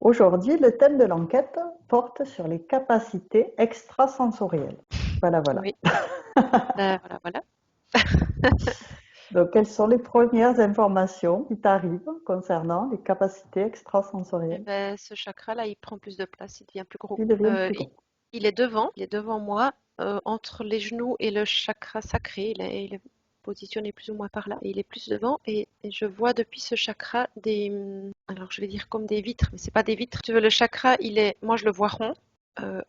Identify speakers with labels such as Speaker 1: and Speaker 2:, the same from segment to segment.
Speaker 1: Aujourd'hui, le thème de l'enquête porte sur les capacités extrasensorielles. Voilà, voilà.
Speaker 2: Oui, voilà, voilà.
Speaker 1: Donc, quelles sont les premières informations qui t'arrivent concernant les capacités
Speaker 2: Eh
Speaker 1: extrasensorielles?
Speaker 2: ben, ce chakra-là, il prend plus de place, il devient plus gros.
Speaker 1: Il devient plus
Speaker 2: Il,
Speaker 1: gros.
Speaker 2: il est devant moi, entre les genoux et le chakra sacré. Il est positionné plus ou moins par là. Et il est plus devant et je vois depuis ce chakra alors je vais dire comme des vitres, mais c'est pas des vitres. Tu veux, le chakra, moi je le vois rond,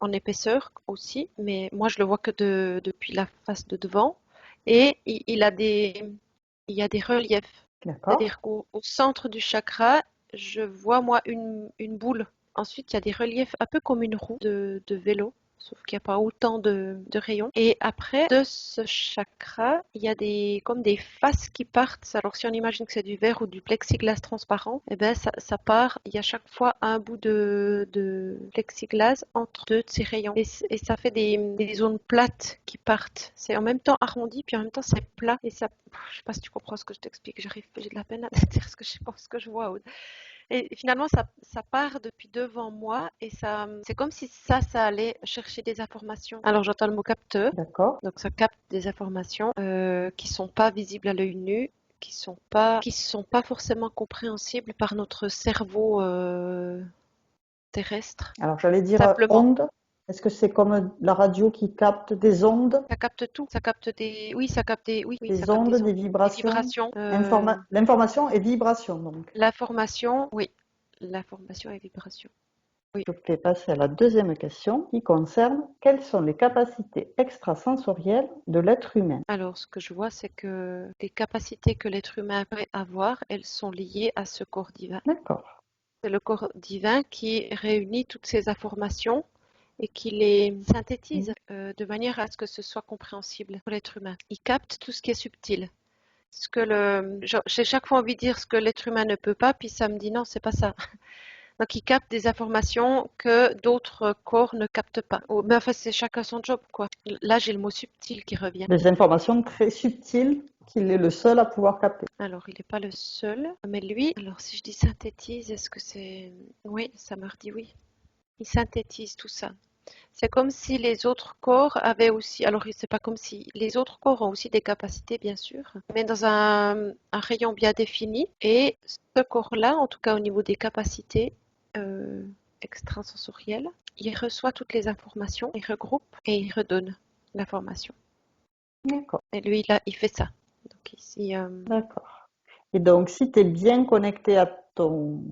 Speaker 2: en épaisseur aussi, mais moi je le vois que depuis la face de devant. Et il y a des reliefs.
Speaker 1: D'accord?
Speaker 2: C'est-à-dire qu'au centre du chakra, je vois moi une boule. Ensuite, il y a des reliefs un peu comme une roue de vélo, sauf qu'il n'y a pas autant de rayons. Et après, de ce chakra, il y a comme des faces qui partent. Alors, si on imagine que c'est du verre ou du plexiglas transparent, eh ben, ça part. Il y a chaque fois un bout de plexiglas entre deux de ces rayons. Et ça fait des zones plates qui partent. C'est en même temps arrondi, puis en même temps c'est plat. Et ça, je sais pas si tu comprends ce que je t'explique. J'ai de la peine à dire ce que je pense, ce que je vois. Et finalement, ça part depuis devant moi et c'est comme si ça allait chercher des informations. Alors j'entends le mot capteur,
Speaker 1: D'accord.
Speaker 2: donc ça capte des informations qui sont pas visibles à l'œil nu, qui sont pas forcément compréhensibles par notre cerveau terrestre.
Speaker 1: Alors, j'allais dire
Speaker 2: Simplement,
Speaker 1: ondes. Est-ce que c'est comme la radio qui capte des ondes,
Speaker 2: ça capte tout, oui, ça
Speaker 1: des
Speaker 2: capte
Speaker 1: ondes,
Speaker 2: des
Speaker 1: des
Speaker 2: ondes, des
Speaker 1: vibrations?
Speaker 2: vibrations,
Speaker 1: L'information et vibration, donc.
Speaker 2: l'information, oui, l'information et vibration. Oui.
Speaker 1: Je vais passer à la deuxième question qui concerne quelles sont les capacités extrasensorielles de l'être humain?
Speaker 2: Alors, ce que je vois, c'est que les capacités que l'être humain peut avoir, elles sont liées à ce corps divin.
Speaker 1: D'accord.
Speaker 2: C'est le corps divin qui réunit toutes ces informations et qui les synthétise de manière à ce que ce soit compréhensible pour l'être humain. Il capte tout ce qui est subtil. J'ai chaque fois envie de dire ce que l'être humain ne peut pas, puis ça me dit non, c'est pas ça. Donc, il capte des informations que d'autres corps ne captent pas. Mais enfin, c'est chacun son job, quoi. Là, j'ai le mot subtil qui revient.
Speaker 1: Des informations très subtiles qu'il est le seul à pouvoir capter.
Speaker 2: Alors, il n'est pas le seul, mais lui, alors si je dis synthétise, est-ce que c'est... Oui, ça me redit oui. Il synthétise tout ça. C'est comme si les autres corps avaient aussi... Alors, c'est pas comme si... Les autres corps ont aussi des capacités, bien sûr, mais dans un rayon bien défini. Et ce corps-là, en tout cas au niveau des capacités euh, extrasensorielles, il reçoit toutes les informations, il regroupe et il redonne l'information.
Speaker 1: D'accord,
Speaker 2: Et lui, il fait ça. Donc ici...
Speaker 1: d'accord. Et donc, si tu es bien connecté à ton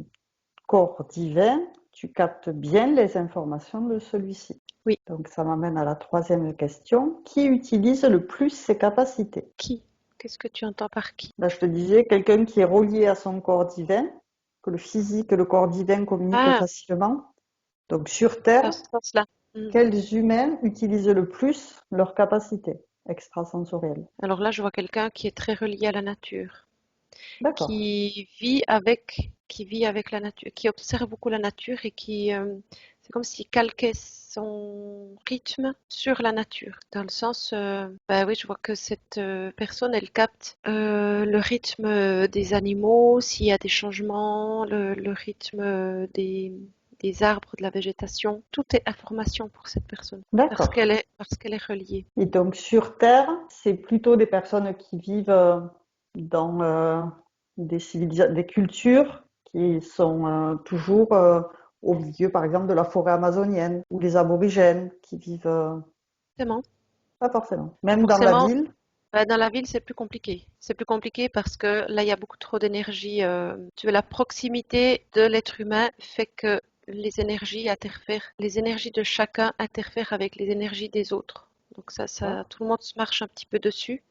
Speaker 1: corps divin, tu captes bien les informations de celui-ci.
Speaker 2: oui,
Speaker 1: Donc, ça m'amène à la troisième question. Qui utilise le plus ses capacités?
Speaker 2: qui? Qu'est-ce que tu entends par qui?
Speaker 1: Là, je te disais, quelqu'un qui est relié à son corps divin, que le physique et le corps divin communiquent
Speaker 2: Ah,
Speaker 1: facilement. Donc, sur Terre,
Speaker 2: dans ce sens-là. Hmm.
Speaker 1: quels humains utilisent le plus leurs capacités extrasensorielles?
Speaker 2: Alors là, je vois quelqu'un qui est très relié à la nature,
Speaker 1: D'accord.
Speaker 2: qui vit avec la nature, qui observe beaucoup la nature et c'est comme s'il calquait son rythme sur la nature. Dans le sens, bah oui, je vois que cette personne, elle capte le rythme des animaux, s'il y a des changements, le rythme des arbres, de la végétation. Tout est information pour cette personne
Speaker 1: D'accord.
Speaker 2: parce qu'elle est reliée.
Speaker 1: Et donc sur Terre, c'est plutôt des personnes qui vivent dans des cultures qui sont toujours au milieu, par exemple, de la forêt amazonienne, ou les aborigènes qui vivent
Speaker 2: Forcément,
Speaker 1: pas forcément. Même dans la
Speaker 2: forcément.
Speaker 1: ville,
Speaker 2: Dans la ville, c'est plus compliqué. C'est plus compliqué parce que là, il y a beaucoup trop d'énergie. Tu veux, la proximité de l'être humain fait que les énergies de chacun interfèrent avec les énergies des autres. Donc
Speaker 1: d'accord.
Speaker 2: tout le monde se marche un petit peu dessus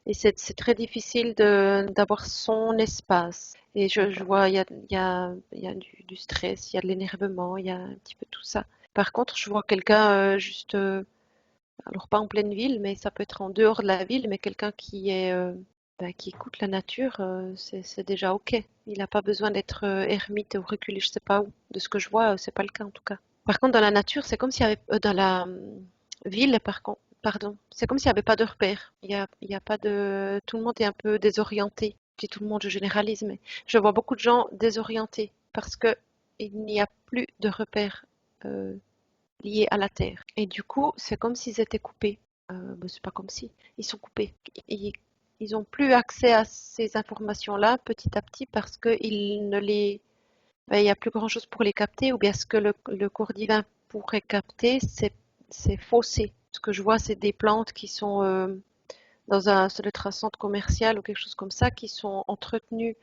Speaker 2: et c'est très difficile d'avoir son espace. Et je
Speaker 1: D'accord.
Speaker 2: vois, il y a du stress, il y a de l'énervement, il y a un petit peu tout ça. Par contre, je vois quelqu'un juste alors pas en pleine ville, mais ça peut être en dehors de la ville, mais quelqu'un qui écoute la nature, c'est déjà OK. Il n'a pas besoin d'être ermite ou reculé, je sais pas où. De ce que je vois, c'est pas le cas en tout cas. Par contre, dans la nature, c'est comme s'il y avait dans la ville, par contre, pardon, c'est comme s'il n'y avait pas de repères. Il y a pas de, tout le monde est un peu désorienté. Je dis tout le monde, je généralise, mais je vois beaucoup de gens désorientés parce que il n'y a plus de repères euh, liés à la Terre. Et du coup, c'est comme s'ils étaient coupés. C'est pas comme si, ils sont coupés. Ils, ils ont plus accès à ces informations-là petit à petit parce que il n'y a plus grand-chose pour les capter, ou bien ce que le cours divin pourrait capter, c'est faussé. Ce que je vois, c'est des plantes qui sont ça doit être un centre commercial ou quelque chose comme ça, qui sont entretenues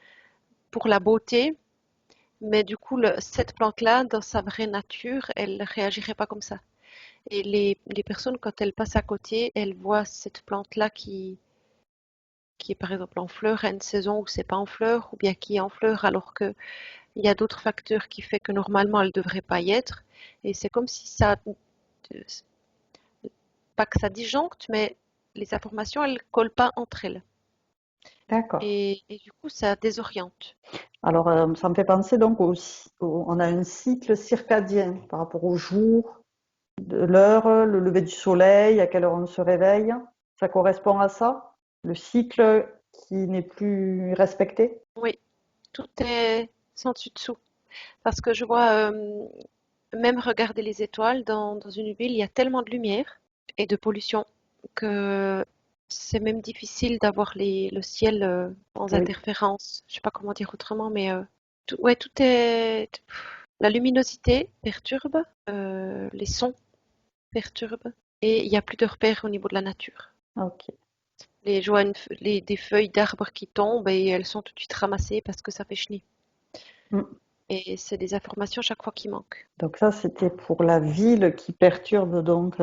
Speaker 2: pour la beauté, mais du coup, cette plante-là, dans sa vraie nature, elle réagirait pas comme ça. Et les personnes, quand elles passent à côté, elles voient cette plante-là qui est par exemple en fleur à une saison où c'est pas en fleur, ou bien qui est en fleur alors que il y a d'autres facteurs qui fait que normalement elle devrait pas y être. Et c'est comme si ça, pas que ça disjoncte, mais les informations elles collent pas entre elles.
Speaker 1: D'accord.
Speaker 2: Et du coup ça désoriente.
Speaker 1: Alors, ça me fait penser donc on a un cycle circadien par rapport au jour, de l'heure, le lever du soleil, à quelle heure on se réveille. Ça correspond à ça? Le cycle qui n'est plus respecté?
Speaker 2: Oui, tout est sans dessus dessous. Parce que je vois même regarder les étoiles dans une ville, il y a tellement de lumière et de pollution que c'est même difficile d'avoir le ciel sans
Speaker 1: Oui,
Speaker 2: interférence. Je sais pas comment dire autrement, mais ouais, tout est. La luminosité perturbe, les sons perturbent, et il n'y a plus de repères au niveau de la nature.
Speaker 1: ok.
Speaker 2: Je vois des feuilles d'arbres qui tombent et elles sont tout de suite ramassées parce que ça fait chenille.
Speaker 1: Mm.
Speaker 2: Et c'est des informations chaque fois qui manquent.
Speaker 1: Donc ça, c'était pour la ville qui perturbe donc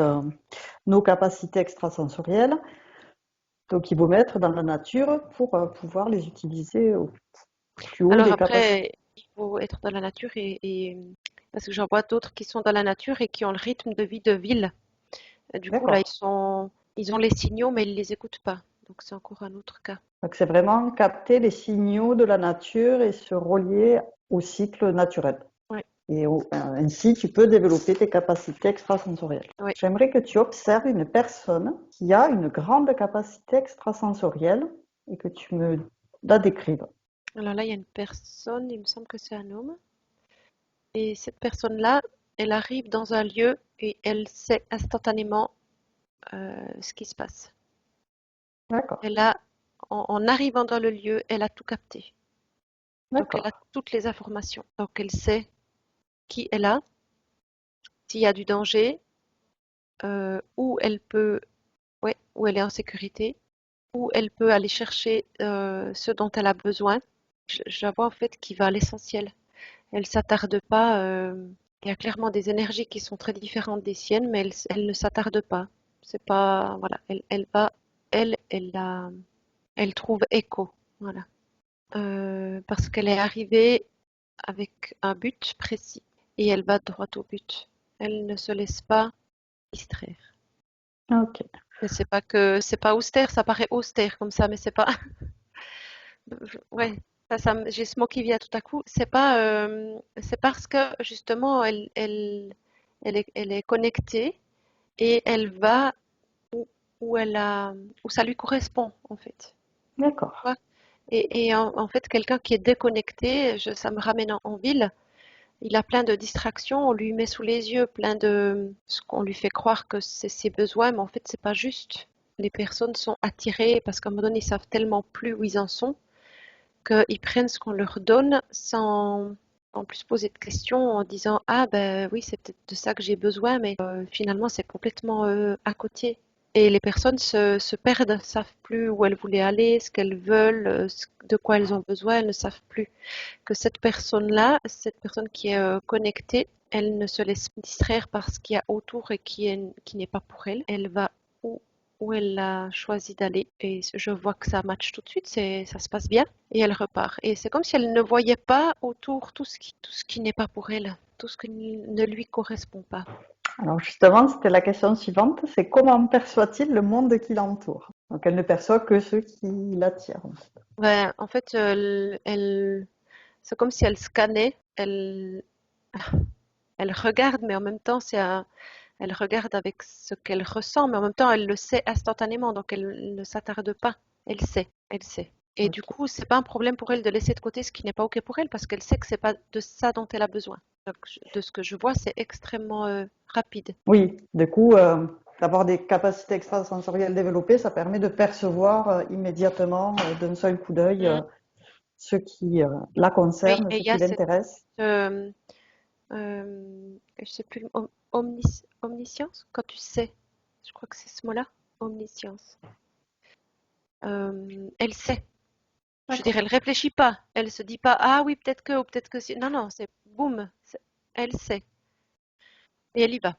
Speaker 1: nos capacités extrasensorielles. Donc il faut mettre dans la nature pour pouvoir les utiliser au plus haut
Speaker 2: Alors
Speaker 1: des capacités.
Speaker 2: après, il faut être dans la nature parce que j'en vois d'autres qui sont dans la nature et qui ont le rythme de vie de ville. Du coup, là,
Speaker 1: D'accord.
Speaker 2: ils ont les signaux, mais ils les écoutent pas. Donc c'est encore un autre cas.
Speaker 1: Donc c'est vraiment capter les signaux de la nature et se relier au cycle naturel.
Speaker 2: Ouais,
Speaker 1: Et ainsi, tu peux développer tes capacités extrasensorielles.
Speaker 2: ouais.
Speaker 1: J'aimerais que tu observes une personne qui a une grande capacité extrasensorielle et que tu me la décrives.
Speaker 2: Alors là, il y a une personne, il me semble que c'est un homme. Et cette personne-là, elle arrive dans un lieu et elle sait instantanément ce qui se passe.
Speaker 1: D'accord,
Speaker 2: Elle a, en arrivant dans le lieu, elle a tout capté. Donc elle a
Speaker 1: d'accord,
Speaker 2: toutes les informations. Donc elle sait qui elle a, s'il y a du danger, où elle peut, ouais, où elle est en sécurité, où elle peut aller chercher ce dont elle a besoin. Je la vois en fait qui va à l'essentiel. Elle s'attarde pas. Il y a clairement des énergies qui sont très différentes des siennes, mais elle ne s'attarde pas. C'est pas, voilà, elle va, elle trouve écho, voilà. Parce qu'elle est arrivée avec un but précis et elle va droit au but. Elle ne se laisse pas distraire.
Speaker 1: ok,
Speaker 2: Mais c'est pas austère, ça paraît austère comme ça, mais c'est pas. Ouais, j'ai ce mot qui vient tout à coup. C'est parce que justement elle est connectée et elle va où, où ça lui correspond en fait.
Speaker 1: d'accord,
Speaker 2: Tu vois. Et en fait, quelqu'un qui est déconnecté, ça me ramène en ville. Il a plein de distractions, on lui met sous les yeux plein de ce qu'on lui fait croire que c'est ses besoins, mais en fait, c'est pas juste. Les personnes sont attirées parce qu'à un moment donné, ils savent tellement plus où ils en sont qu'ils prennent ce qu'on leur donne sans en plus poser de questions en disant ah ben oui, c'est peut-être de ça que j'ai besoin, mais finalement, c'est complètement à côté. Et les personnes se perdent, savent plus où elles voulaient aller, ce qu'elles veulent, de quoi elles ont besoin, elles ne savent plus que cette personne-là, cette personne qui est connectée, elle ne se laisse pas distraire par ce qu'il y a autour et qui n'est pas pour elle. Elle va où, où elle a choisi d'aller et je vois que ça match tout de suite, ça se passe bien et elle repart. Et c'est comme si elle ne voyait pas autour tout ce qui n'est pas pour elle, tout ce qui ne lui correspond pas.
Speaker 1: alors justement, c'était la question suivante, c'est comment perçoit-il le monde qui l'entoure? Donc elle ne perçoit que ceux qui l'attirent.
Speaker 2: Ouais, en fait, c'est comme si elle scannait, elle regarde, mais en même temps, elle regarde avec ce qu'elle ressent, mais en même temps, elle le sait instantanément, donc elle ne s'attarde pas. Elle sait, elle sait. Et du
Speaker 1: Ok,
Speaker 2: coup, c'est pas un problème pour elle de laisser de côté ce qui n'est pas OK pour elle, parce qu'elle sait que c'est pas de ça dont elle a besoin. Donc, de ce que je vois, c'est extrêmement rapide.
Speaker 1: Oui, du coup, d'avoir des capacités extrasensorielles développées, ça permet de percevoir immédiatement, d'un seul coup d'œil,
Speaker 2: Mm.
Speaker 1: ce qui la
Speaker 2: Oui,
Speaker 1: concerne,
Speaker 2: et
Speaker 1: ce
Speaker 2: il y
Speaker 1: qui
Speaker 2: a cette,
Speaker 1: l'intéresse.
Speaker 2: euh, je sais plus, omniscience, quand tu sais. Je crois que c'est ce mot-là, omniscience. Elle sait. Je veux dire,
Speaker 1: D'accord.
Speaker 2: elle réfléchit pas. Elle se dit pas, ah oui, peut-être que, ou peut-être que si. Non, non, c'est boum. Elle sait. Et elle y va.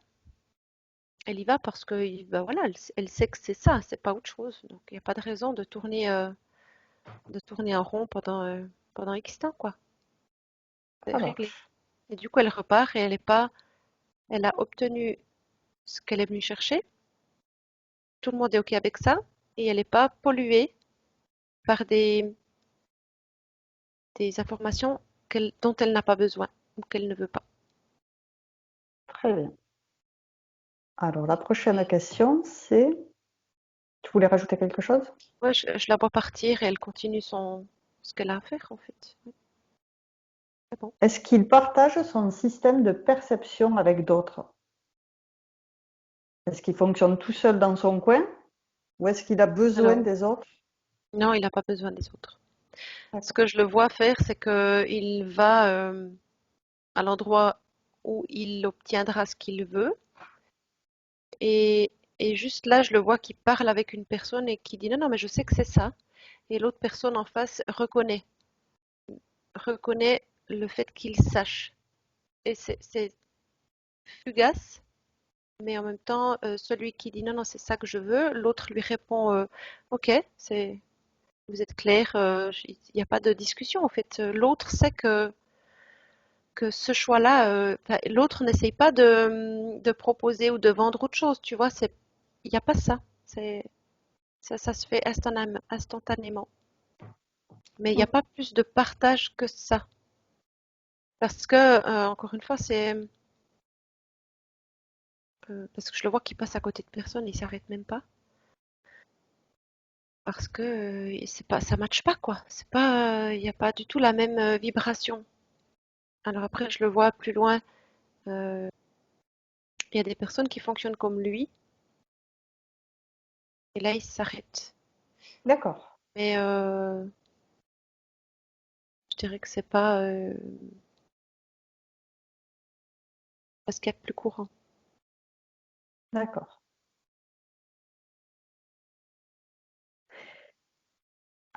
Speaker 2: Elle y va parce que, bah voilà, elle sait que c'est ça, c'est pas autre chose. Donc, il n'y a pas de raison de tourner en rond pendant X temps, quoi. C'est
Speaker 1: Ça
Speaker 2: réglé.
Speaker 1: marche.
Speaker 2: Et du coup, elle repart et elle a obtenu ce qu'elle est venue chercher. Tout le monde est OK avec ça. Et elle n'est pas polluée par des informations dont elle n'a pas besoin ou qu'elle ne veut pas.
Speaker 1: Très bien. Alors, la prochaine question, c'est, tu voulais rajouter quelque chose?
Speaker 2: Ouais, je la vois partir et elle continue ce qu'elle a à faire, en fait. Oui, c'est bon.
Speaker 1: Est-ce qu'il partage son système de perception avec d'autres? Est-ce qu'il fonctionne tout seul dans son coin ou est-ce qu'il a besoin
Speaker 2: Alors,
Speaker 1: des autres?
Speaker 2: non, il n'a pas besoin des autres. Ce
Speaker 1: D'accord.
Speaker 2: que je le vois faire, c'est qu'il va à l'endroit où il obtiendra ce qu'il veut. Et, et juste là, je le vois qui parle avec une personne et qui dit non, non, mais je sais que c'est ça. Et l'autre personne en face reconnaît le fait qu'il sache. Et c'est fugace, mais en même temps, celui qui dit non, non, c'est ça que je veux, l'autre lui répond ok, vous êtes clair, il n'y a pas de discussion en fait. L'autre sait que ce choix-là, l'autre n'essaye pas de proposer ou de vendre autre chose, tu vois, il n'y a pas ça. Ça se fait instantanément. Mais il n'y a pas plus de partage que ça. Parce que, encore une fois, parce que je le vois qu'il passe à côté de personne, il s'arrête même pas. Parce que c'est pas, ça matche pas, quoi. C'est pas, il n'y a pas du tout la même vibration. Alors après, je le vois plus loin. euh, Il y a des personnes qui fonctionnent comme lui, et là, il s'arrête.
Speaker 1: D'accord.
Speaker 2: Mais je dirais que c'est pas ce qu'il y a de plus courant.
Speaker 1: D'accord.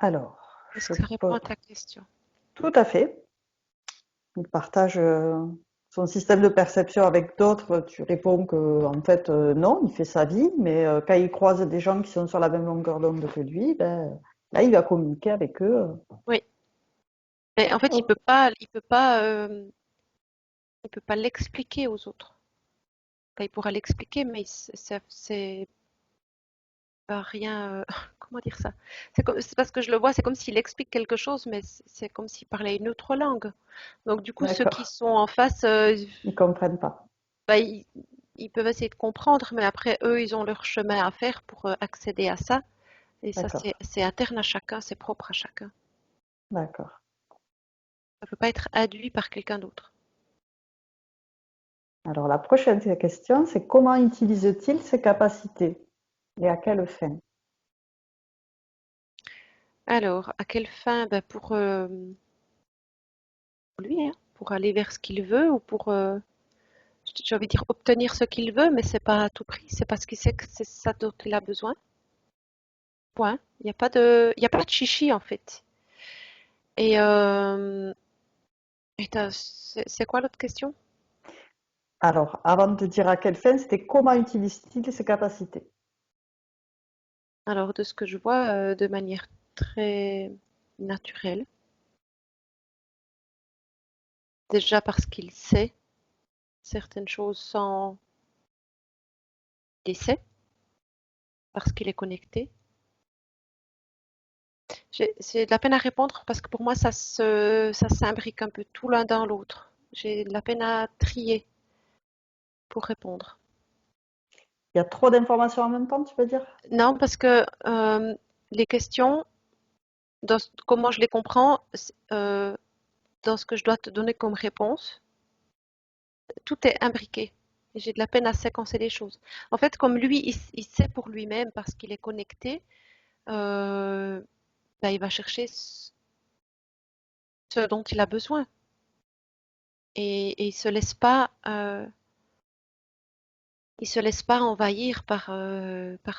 Speaker 1: Alors,
Speaker 2: Est-ce
Speaker 1: je
Speaker 2: que ça répond
Speaker 1: peux...
Speaker 2: à ta question?
Speaker 1: Tout à fait. Il partage son système de perception avec d'autres. Tu réponds que, en fait, non, il fait sa vie, mais quand il croise des gens qui sont sur la même longueur d'onde que lui, ben, là, il va communiquer avec eux.
Speaker 2: Oui. Mais en fait,
Speaker 1: Ok.
Speaker 2: il peut pas l'expliquer aux autres. Enfin, il pourra l'expliquer, mais c'est pas rien. Comment dire ça? C'est parce que je le vois, c'est comme s'il explique quelque chose, mais c'est comme s'il parlait une autre langue. Donc, du coup, ceux qui
Speaker 1: D'accord.
Speaker 2: sont en face,
Speaker 1: Ils comprennent pas.
Speaker 2: bah, ils peuvent essayer de comprendre, mais après, eux, ils ont leur chemin à faire pour accéder à ça. Et ça,
Speaker 1: D'accord.
Speaker 2: c'est interne à chacun, c'est propre à chacun.
Speaker 1: D'accord.
Speaker 2: Ça peut pas être induit par quelqu'un d'autre.
Speaker 1: Alors, la prochaine question, c'est comment utilise-t-il ses capacités et à quelle fin?
Speaker 2: Alors, à quelle fin? Ben, pour lui, hein, pour aller vers ce qu'il veut ou pour, j'ai envie de dire, obtenir ce qu'il veut, mais c'est pas à tout prix. C'est parce qu'il sait que c'est ça dont il a besoin. Point. Il y a pas de chichi en fait. Et, c'est quoi l'autre question?
Speaker 1: Alors, avant de dire à quelle fin, c'était comment utilise-t-il ses capacités?
Speaker 2: Alors, de ce que je vois, de manière très naturelle. Déjà parce qu'il sait certaines choses sans décès, parce qu'il est connecté. J'ai de la peine à répondre parce que pour moi, ça s'imbrique un peu tout l'un dans l'autre. J'ai de la peine à trier pour répondre.
Speaker 1: Il y a trop d'informations en même temps, tu veux dire?
Speaker 2: Non, parce que les questions, comment je les comprends, dans ce que je dois te donner comme réponse, tout est imbriqué. Et j'ai de la peine à séquencer les choses. En fait, comme lui, il sait pour lui-même parce qu'il est connecté, bah, il va chercher ce dont il a besoin. Et il se laisse pas envahir par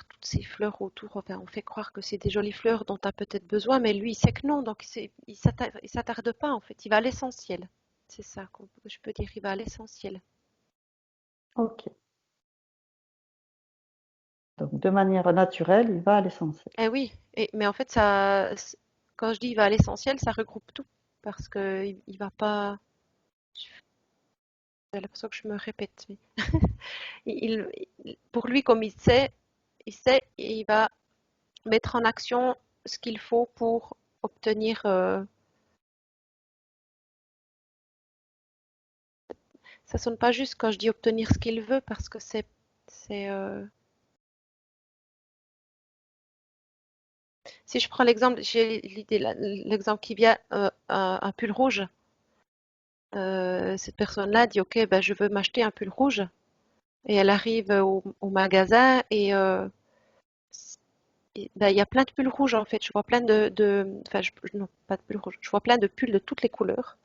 Speaker 2: toutes ces fleurs autour. Enfin, on fait croire que c'est des jolies fleurs dont tu as peut-être besoin, mais lui, il sait que non. Donc, il s'attarde pas, en fait. Il va à l'essentiel. C'est ça que je peux dire. Il va à l'essentiel.
Speaker 1: Ok. Donc, de manière naturelle, il va à l'essentiel.
Speaker 2: Eh oui, mais en fait, quand je dis il va à l'essentiel, ça regroupe tout. Parce que il va pas. J'ai l'impression que je me répète. Mais pour lui, comme et il va mettre en action ce qu'il faut pour obtenir. Ça sonne pas juste quand je dis obtenir ce qu'il veut, parce que c'est. Si je prends l'exemple, j'ai l'exemple qui vient, un pull rouge. Cette personne-là dit, OK, ben, je veux m'acheter un pull rouge. Et elle arrive au magasin ben, il y a plein de pulls rouges en fait. Je vois plein enfin, non, pas de pulls rouges. Je vois plein de pulls de toutes les couleurs.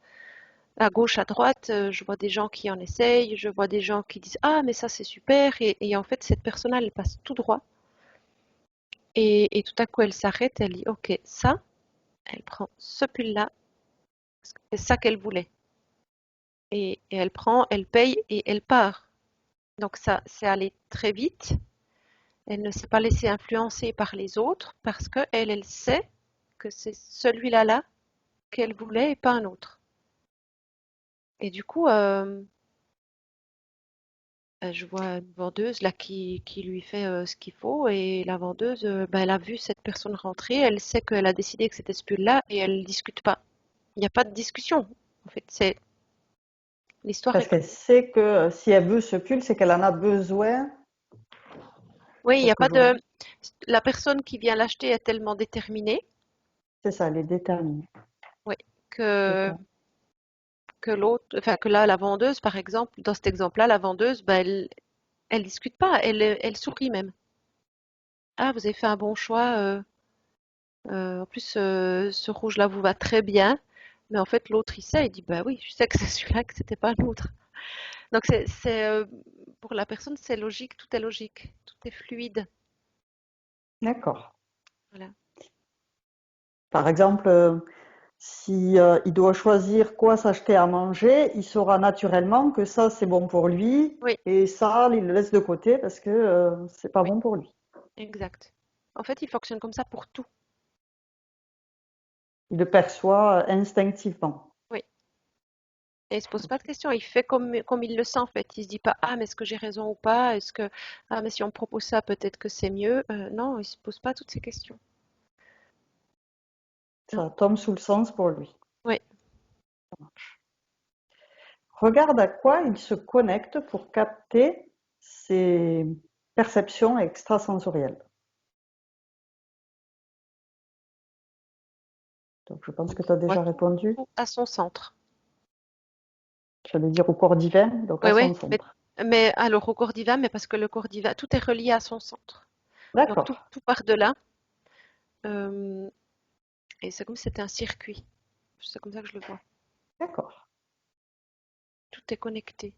Speaker 2: À gauche, à droite, je vois des gens qui en essayent. Je vois des gens qui disent, ah, mais ça c'est super. Et en fait, cette personne-là, elle passe tout droit. Et tout à coup, elle s'arrête. Elle dit, OK, ça, elle prend ce pull-là. Parce que c'est ça qu'elle voulait. Et elle prend, elle paye et elle part. Donc ça, c'est allé très vite. Elle ne s'est pas laissée influencer par les autres parce qu'elle, elle sait que c'est celui-là là qu'elle voulait et pas un autre. Et du coup, je vois une vendeuse là qui lui fait ce qu'il faut et la vendeuse, bah, elle a vu cette personne rentrer, elle sait qu'elle a décidé que c'était ce pull-là et elle ne discute pas. Il n'y a pas de discussion. En fait, c'est l'histoire est
Speaker 1: Parce qu'elle
Speaker 2: connue.
Speaker 1: sait que si elle veut ce pull, c'est qu'elle en a besoin
Speaker 2: Oui, il n'y a
Speaker 1: quelque
Speaker 2: pas
Speaker 1: jour.
Speaker 2: de. La personne qui vient l'acheter est tellement déterminée,
Speaker 1: C'est ça, elle est déterminée.
Speaker 2: oui, que
Speaker 1: D'accord.
Speaker 2: que l'autre, enfin que là, la vendeuse, par exemple, dans cet exemple-là, la vendeuse, bah, elle discute pas, elle sourit même. Ah, vous avez fait un bon choix. En plus, ce rouge-là vous va très bien. Mais en fait, l'autre, il sait, il dit, bah oui, je sais que c'est celui-là, que c'était pas l'autre. Donc, pour la personne, c'est logique, tout est logique, tout est fluide.
Speaker 1: D'accord.
Speaker 2: Voilà.
Speaker 1: Par exemple, si il doit choisir quoi s'acheter à manger, il saura naturellement que ça c'est bon pour lui
Speaker 2: Oui,
Speaker 1: et ça il le laisse de côté parce que c'est pas
Speaker 2: oui,
Speaker 1: bon pour lui.
Speaker 2: exact. En fait, il fonctionne comme ça pour tout.
Speaker 1: Il le perçoit instinctivement.
Speaker 2: Oui. Et il se pose pas de questions. Il fait comme il le sent, en fait. Il se dit pas, ah, mais est-ce que j'ai raison ou pas? Ah, mais si on me propose ça, peut-être que c'est mieux. Non, il se pose pas toutes ces questions. Non.
Speaker 1: Ça tombe sous le sens pour lui.
Speaker 2: Oui.
Speaker 1: Regarde à quoi il se connecte pour capter ses perceptions extrasensorielles. Donc je pense que tu as
Speaker 2: Voit
Speaker 1: déjà répondu.
Speaker 2: tout à son centre.
Speaker 1: J'allais dire au corps divin, donc
Speaker 2: Oui,
Speaker 1: à
Speaker 2: oui.
Speaker 1: son centre.
Speaker 2: Mais alors au corps divin, mais parce que le corps divin, tout est relié à son centre. Donc
Speaker 1: D'accord,
Speaker 2: tout part de là. euh, et c'est comme si c'était un circuit. C'est comme ça que je le vois.
Speaker 1: d'accord.
Speaker 2: Tout est connecté.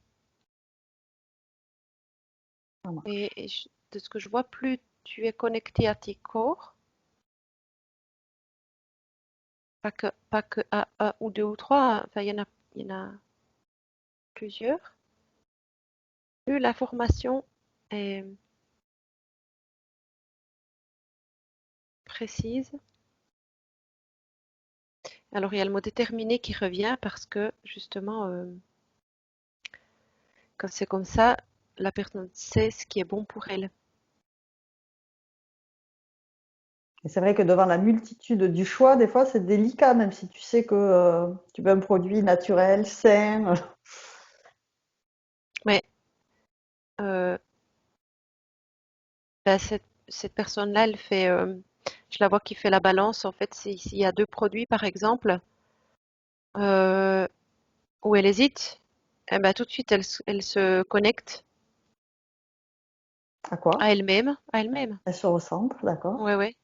Speaker 1: Ça marche.
Speaker 2: De ce que je vois, plus tu es connecté à tes corps, pas que à un ou deux ou trois, enfin il y en a plusieurs, plus l'information est précise. Alors il y a le mot déterminé qui revient parce que justement, quand c'est comme ça, la personne sait ce qui est bon pour elle.
Speaker 1: Et c'est vrai que devant la multitude du choix, des fois, c'est délicat, même si tu sais que tu veux un produit naturel, sain.
Speaker 2: Mais euh, bah, cette personne-là, je la vois qui fait la balance. En fait, s'il y a deux produits, par exemple, euh, où elle hésite, eh ben, tout de suite, elle se connecte
Speaker 1: À quoi?
Speaker 2: à elle-même, à elle-même.
Speaker 1: Elle se recentre, d'accord.
Speaker 2: Ouais, ouais.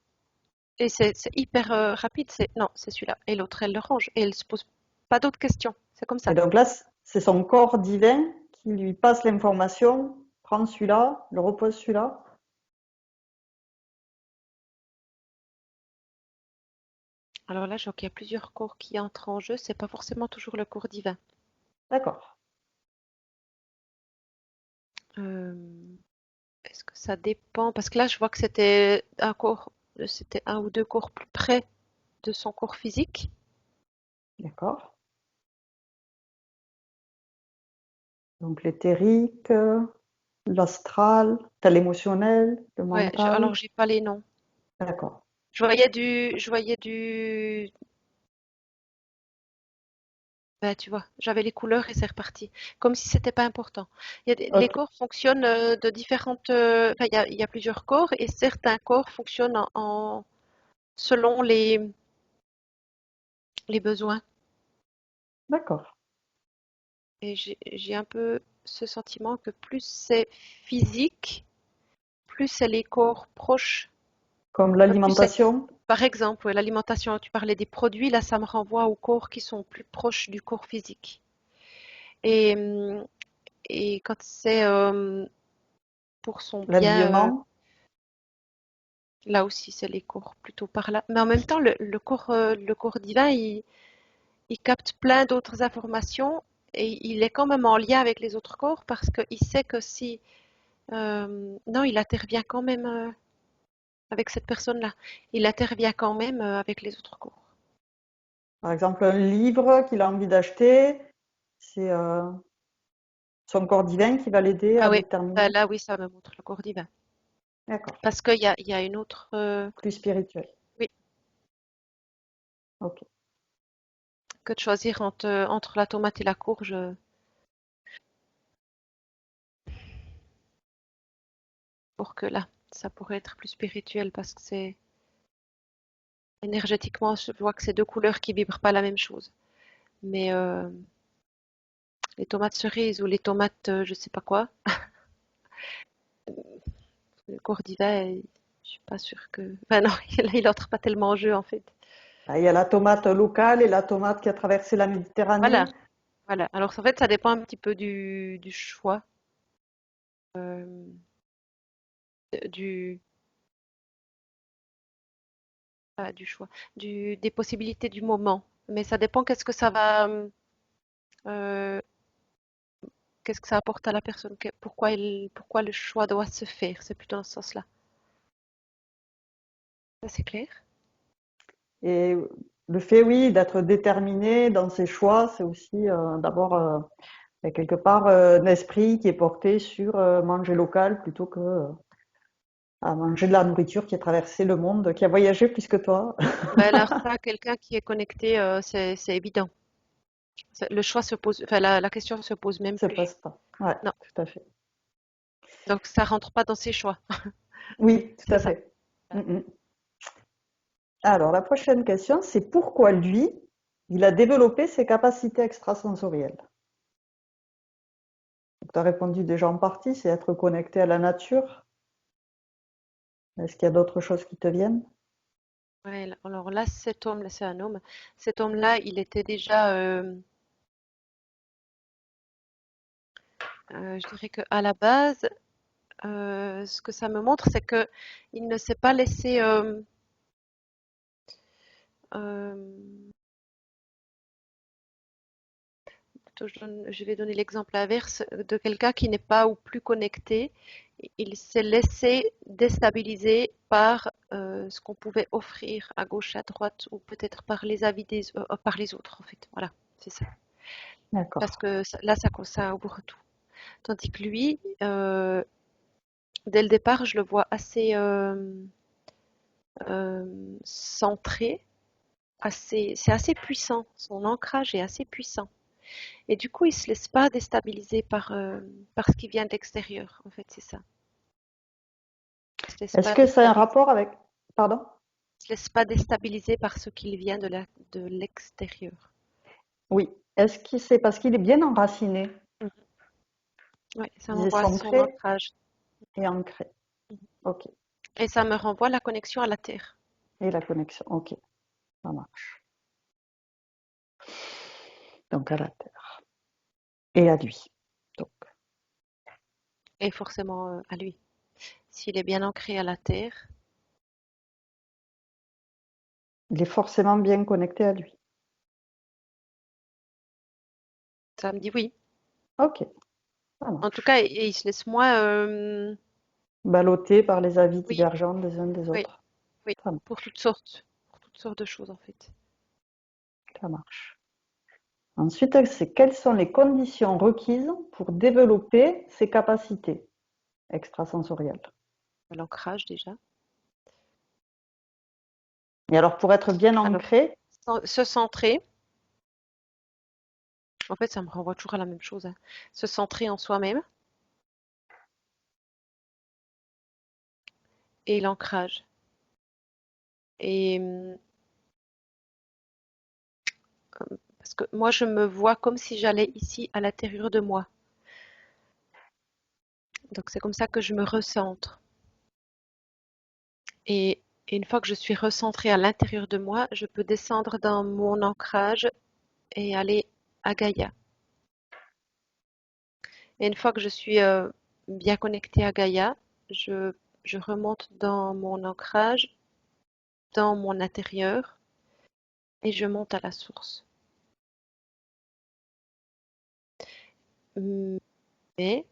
Speaker 2: Et c'est hyper rapide. Non, c'est celui-là. Et l'autre, elle le range. Et elle se pose pas d'autres questions. C'est comme
Speaker 1: Et
Speaker 2: ça.
Speaker 1: donc là, c'est son corps divin qui lui passe l'information, prend celui-là, le repose celui-là.
Speaker 2: Alors là, je vois qu'il y a plusieurs corps qui entrent en jeu. C'est pas forcément toujours le corps divin.
Speaker 1: D'accord.
Speaker 2: Euh, Est-ce que ça dépend? Parce que là, je vois que c'était un corps, c'était un ou deux corps plus près de son corps physique.
Speaker 1: D'accord. Donc l'éthérique, l'astral, t'as l'émotionnel, le
Speaker 2: Ouais,
Speaker 1: mental.
Speaker 2: alors j'ai pas les noms.
Speaker 1: D'accord.
Speaker 2: Je voyais du, bah, tu vois, j'avais les couleurs et c'est reparti. Comme si c'était pas important. Les
Speaker 1: Ok.
Speaker 2: corps fonctionnent de différentes, enfin, il y a plusieurs corps et certains corps fonctionnent selon les besoins.
Speaker 1: D'accord.
Speaker 2: Et j'ai un peu ce sentiment que plus c'est physique, plus c'est les corps proches.
Speaker 1: Comme
Speaker 2: Plus c'est,
Speaker 1: l'alimentation.
Speaker 2: par exemple, ouais, l'alimentation, tu parlais des produits, là, ça me renvoie aux corps qui sont plus proches du corps physique. Et, et quand c'est pour son bien,
Speaker 1: L'habillement.
Speaker 2: là aussi, c'est les corps plutôt par là. Mais en même temps, le corps divin, il capte plein d'autres informations et il est quand même en lien avec les autres corps parce qu'il sait que si, non, il intervient quand même avec cette personne-là. Il intervient quand même avec les autres corps.
Speaker 1: Par exemple, un livre qu'il a envie d'acheter, c'est son corps divin qui va l'aider
Speaker 2: Ah
Speaker 1: à
Speaker 2: oui, bah
Speaker 1: déterminer.
Speaker 2: là, oui, ça me montre le corps divin.
Speaker 1: D'accord.
Speaker 2: Parce qu'il y a une autre.
Speaker 1: Plus spirituel.
Speaker 2: Oui,
Speaker 1: Ok.
Speaker 2: que de choisir entre la tomate et la courge. Pour que là, ça pourrait être plus spirituel parce que c'est énergétiquement, je vois que c'est deux couleurs qui vibrent pas la même chose. Mais les tomates cerises ou les tomates, je sais pas quoi, le cordiva, je suis pas sûre que. Enfin non, il entre pas tellement en jeu en fait.
Speaker 1: Ah, il y a la tomate locale et la tomate qui a traversé la
Speaker 2: Voilà,
Speaker 1: Méditerranée.
Speaker 2: voilà. Alors en fait, ça dépend un petit peu du choix, euh, du, pas du choix, des possibilités du moment. Mais ça dépend euh, qu'est-ce que ça apporte à la personne, pourquoi le choix doit se faire. C'est plutôt dans ce sens-là. Ça, c'est clair?
Speaker 1: Et le fait, oui, d'être déterminé dans ses choix, c'est aussi d'abord quelque part un esprit qui est porté sur manger local plutôt que à manger de la nourriture qui a traversé le monde, qui a voyagé plus que toi.
Speaker 2: Ben alors ça, quelqu'un qui est connecté, c'est évident. Le choix se pose, enfin la question se pose même
Speaker 1: Ça
Speaker 2: plus.
Speaker 1: passe pas. Ouais,
Speaker 2: Non,
Speaker 1: tout à fait.
Speaker 2: donc ça rentre pas dans ses choix.
Speaker 1: Oui, tout
Speaker 2: C'est
Speaker 1: à
Speaker 2: ça.
Speaker 1: fait. Mm, mm. Alors, la prochaine question, c'est pourquoi lui, il a développé ses capacités extrasensorielles. Tu as répondu déjà en partie, c'est être connecté à la nature. Est-ce qu'il y a d'autres choses qui te viennent?
Speaker 2: Ouais, alors là, cet homme-là, c'est un homme. Cet homme-là, il était déjà, je dirais que à la base, ce que ça me montre, c'est que il ne s'est pas laissé. Euh, je vais donner l'exemple inverse de quelqu'un qui n'est pas ou plus connecté. Il s'est laissé déstabiliser par ce qu'on pouvait offrir à gauche, à droite, ou peut-être par les avis par les autres, en fait. Voilà, c'est ça. Parce
Speaker 1: D'accord.
Speaker 2: que là, ça ouvre tout. Tandis que lui, dès le départ, je le vois assez centré, c'est assez puissant. Son ancrage est assez puissant. Et du coup, il se laisse pas déstabiliser par ce qui vient de l'extérieur. En fait, c'est ça. Il se laisse
Speaker 1: Est-ce
Speaker 2: pas
Speaker 1: que ça a un
Speaker 2: déstabiliser.
Speaker 1: rapport avec... Pardon?
Speaker 2: Il se laisse pas déstabiliser par ce qui vient de l'extérieur.
Speaker 1: Oui. Est-ce que c'est parce qu'il est bien enraciné?
Speaker 2: Oui, ça
Speaker 1: Disait
Speaker 2: m'envoie son
Speaker 1: centré
Speaker 2: ancrage.
Speaker 1: et ancré. Ok.
Speaker 2: Et ça me renvoie la connexion à la Terre.
Speaker 1: Et la connexion. Ok. Ça marche. Donc à la Terre. Et à lui. Donc,
Speaker 2: Et forcément à lui. S'il est bien ancré à la Terre,
Speaker 1: il est forcément bien connecté à lui.
Speaker 2: ça me dit oui.
Speaker 1: Ok. Ça
Speaker 2: En tout
Speaker 1: marche.
Speaker 2: cas, il se laisse moins...
Speaker 1: Ballotté par les avis
Speaker 2: oui,
Speaker 1: divergents des uns des
Speaker 2: oui,
Speaker 1: autres.
Speaker 2: oui.
Speaker 1: Ça
Speaker 2: Pour
Speaker 1: marche.
Speaker 2: toutes sortes. Pour toutes sortes de choses, en fait.
Speaker 1: Ça marche. Ensuite, c'est quelles sont les conditions requises pour développer ses capacités extrasensorielles.
Speaker 2: L'ancrage, déjà.
Speaker 1: Et alors, pour être bien
Speaker 2: Alors,
Speaker 1: ancré,
Speaker 2: se centrer. En fait, ça me renvoie toujours à la même chose, hein. Se centrer en soi-même et l'ancrage. Et parce que moi, je me vois comme si j'allais ici à l'intérieur de moi. Donc, c'est comme ça que je me recentre. Et une fois que je suis recentrée à l'intérieur de moi, je peux descendre dans mon ancrage et aller à Gaïa. Et une fois que je suis bien connectée à Gaïa, je, je remonte dans mon ancrage, dans mon intérieur, et je monte à la source. Mais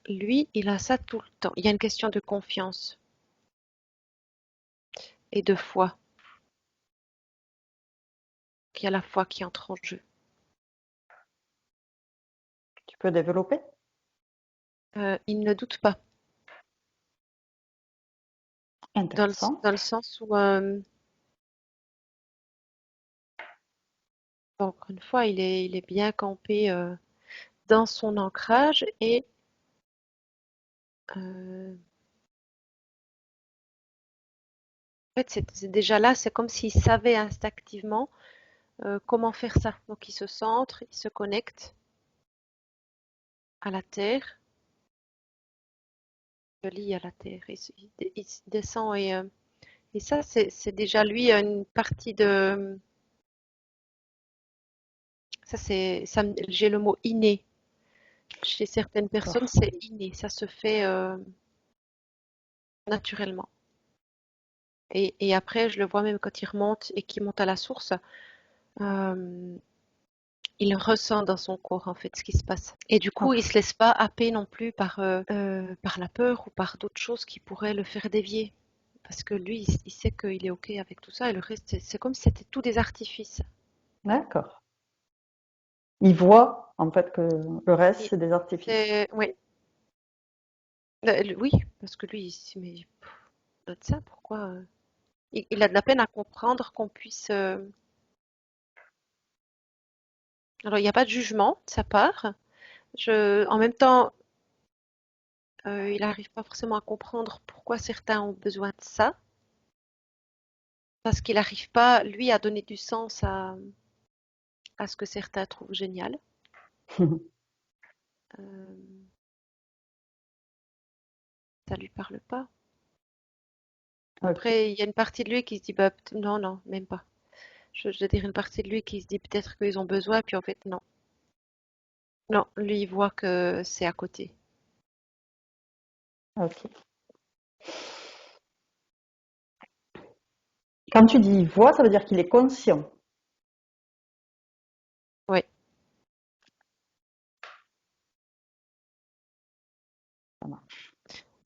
Speaker 2: lui, il a ça tout le temps. Il y a une question de confiance et de foi. Il y a la foi qui entre en jeu.
Speaker 1: tu peux développer.
Speaker 2: Il ne doute pas,
Speaker 1: Intéressant.
Speaker 2: dans le sens où, encore une fois, il est bien campé dans son ancrage et en fait, c'est déjà là, c'est comme s'il savait instinctivement comment faire ça. Donc, il se centre, il se connecte à la terre, il se lie à la terre, il descend et ça, c'est déjà lui une partie de. Ça, j'ai le mot inné. Chez certaines personnes,
Speaker 1: D'accord.
Speaker 2: c'est inné, ça se fait naturellement. Et après, je le vois même quand il remonte et qu'il monte à la source, euh, il ressent dans son corps en fait ce qui se passe. Et du coup,
Speaker 1: Ok.
Speaker 2: il se laisse pas happer non plus par la peur ou par d'autres choses qui pourraient le faire dévier. Parce que lui, il sait qu'il est OK avec tout ça et le reste, c'est comme si c'était tout des artifices.
Speaker 1: D'accord. Il voit, en fait, que le reste,
Speaker 2: Et
Speaker 1: c'est des artifices.
Speaker 2: oui, oui, parce que lui, il se dit, mais de ça, pourquoi il a de la peine à comprendre qu'on puisse. Alors, il n'y a pas de jugement de sa part. En même temps, il n'arrive pas forcément à comprendre pourquoi certains ont besoin de ça, parce qu'il n'arrive pas, lui, à donner du sens à ce que certains trouvent génial. Euh, Ça lui parle pas.
Speaker 1: Ok.
Speaker 2: Après, il y a une partie de lui qui se dit, bah, non, non, même pas. Je veux dire, une partie de lui qui se dit peut-être qu'ils ont besoin, puis en fait, non. Non, lui, il voit que c'est à côté.
Speaker 1: Ok. Quand tu dis il voit, ça veut dire qu'il est conscient.
Speaker 2: Oui.
Speaker 1: Ça marche.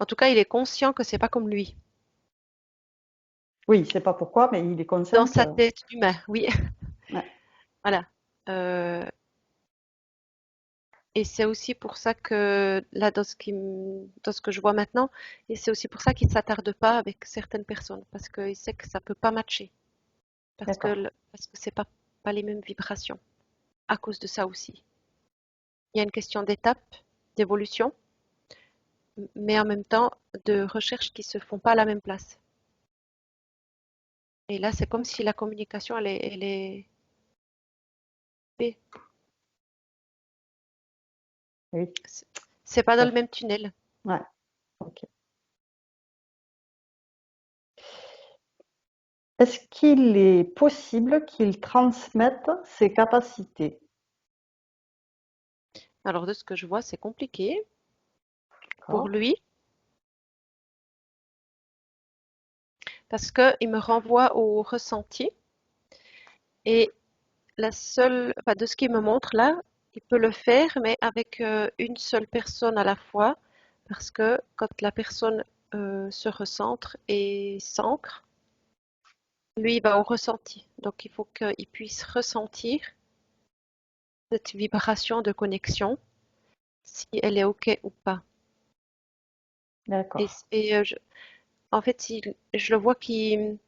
Speaker 2: En tout cas, il est conscient que c'est pas comme lui.
Speaker 1: Oui, il ne sait pas pourquoi, mais il est
Speaker 2: Dans
Speaker 1: conscient que.
Speaker 2: sa tête d'humain, oui.
Speaker 1: Ouais.
Speaker 2: Voilà. Euh, et c'est aussi pour ça que, là, dans ce que je vois maintenant, et c'est aussi pour ça qu'il ne s'attarde pas avec certaines personnes, parce qu'il sait que ça peut pas matcher,
Speaker 1: D'accord.
Speaker 2: parce que c'est pas les mêmes vibrations, à cause de ça aussi. Il y a une question d'étape, d'évolution, mais en même temps de recherches qui se font pas à la même place. Et là, c'est comme
Speaker 1: Ok.
Speaker 2: si la communication, elle est
Speaker 1: Oui.
Speaker 2: C'est pas dans
Speaker 1: Ça-
Speaker 2: le même tunnel.
Speaker 1: Ouais, ok. Est-ce qu'il est possible qu'il transmette ses capacités?
Speaker 2: Alors de ce que je vois, c'est compliqué pour
Speaker 1: D'accord.
Speaker 2: lui parce qu'il me renvoie au ressenti et enfin, de ce qu'il me montre là, il peut le faire, mais avec une seule personne à la fois, parce que quand la personne se recentre et s'ancre, lui, il va au ressenti. Donc, il faut qu'il puisse ressentir cette vibration de connexion, si elle est OK ou pas. Et,
Speaker 1: D'accord.
Speaker 2: en fait, je le vois il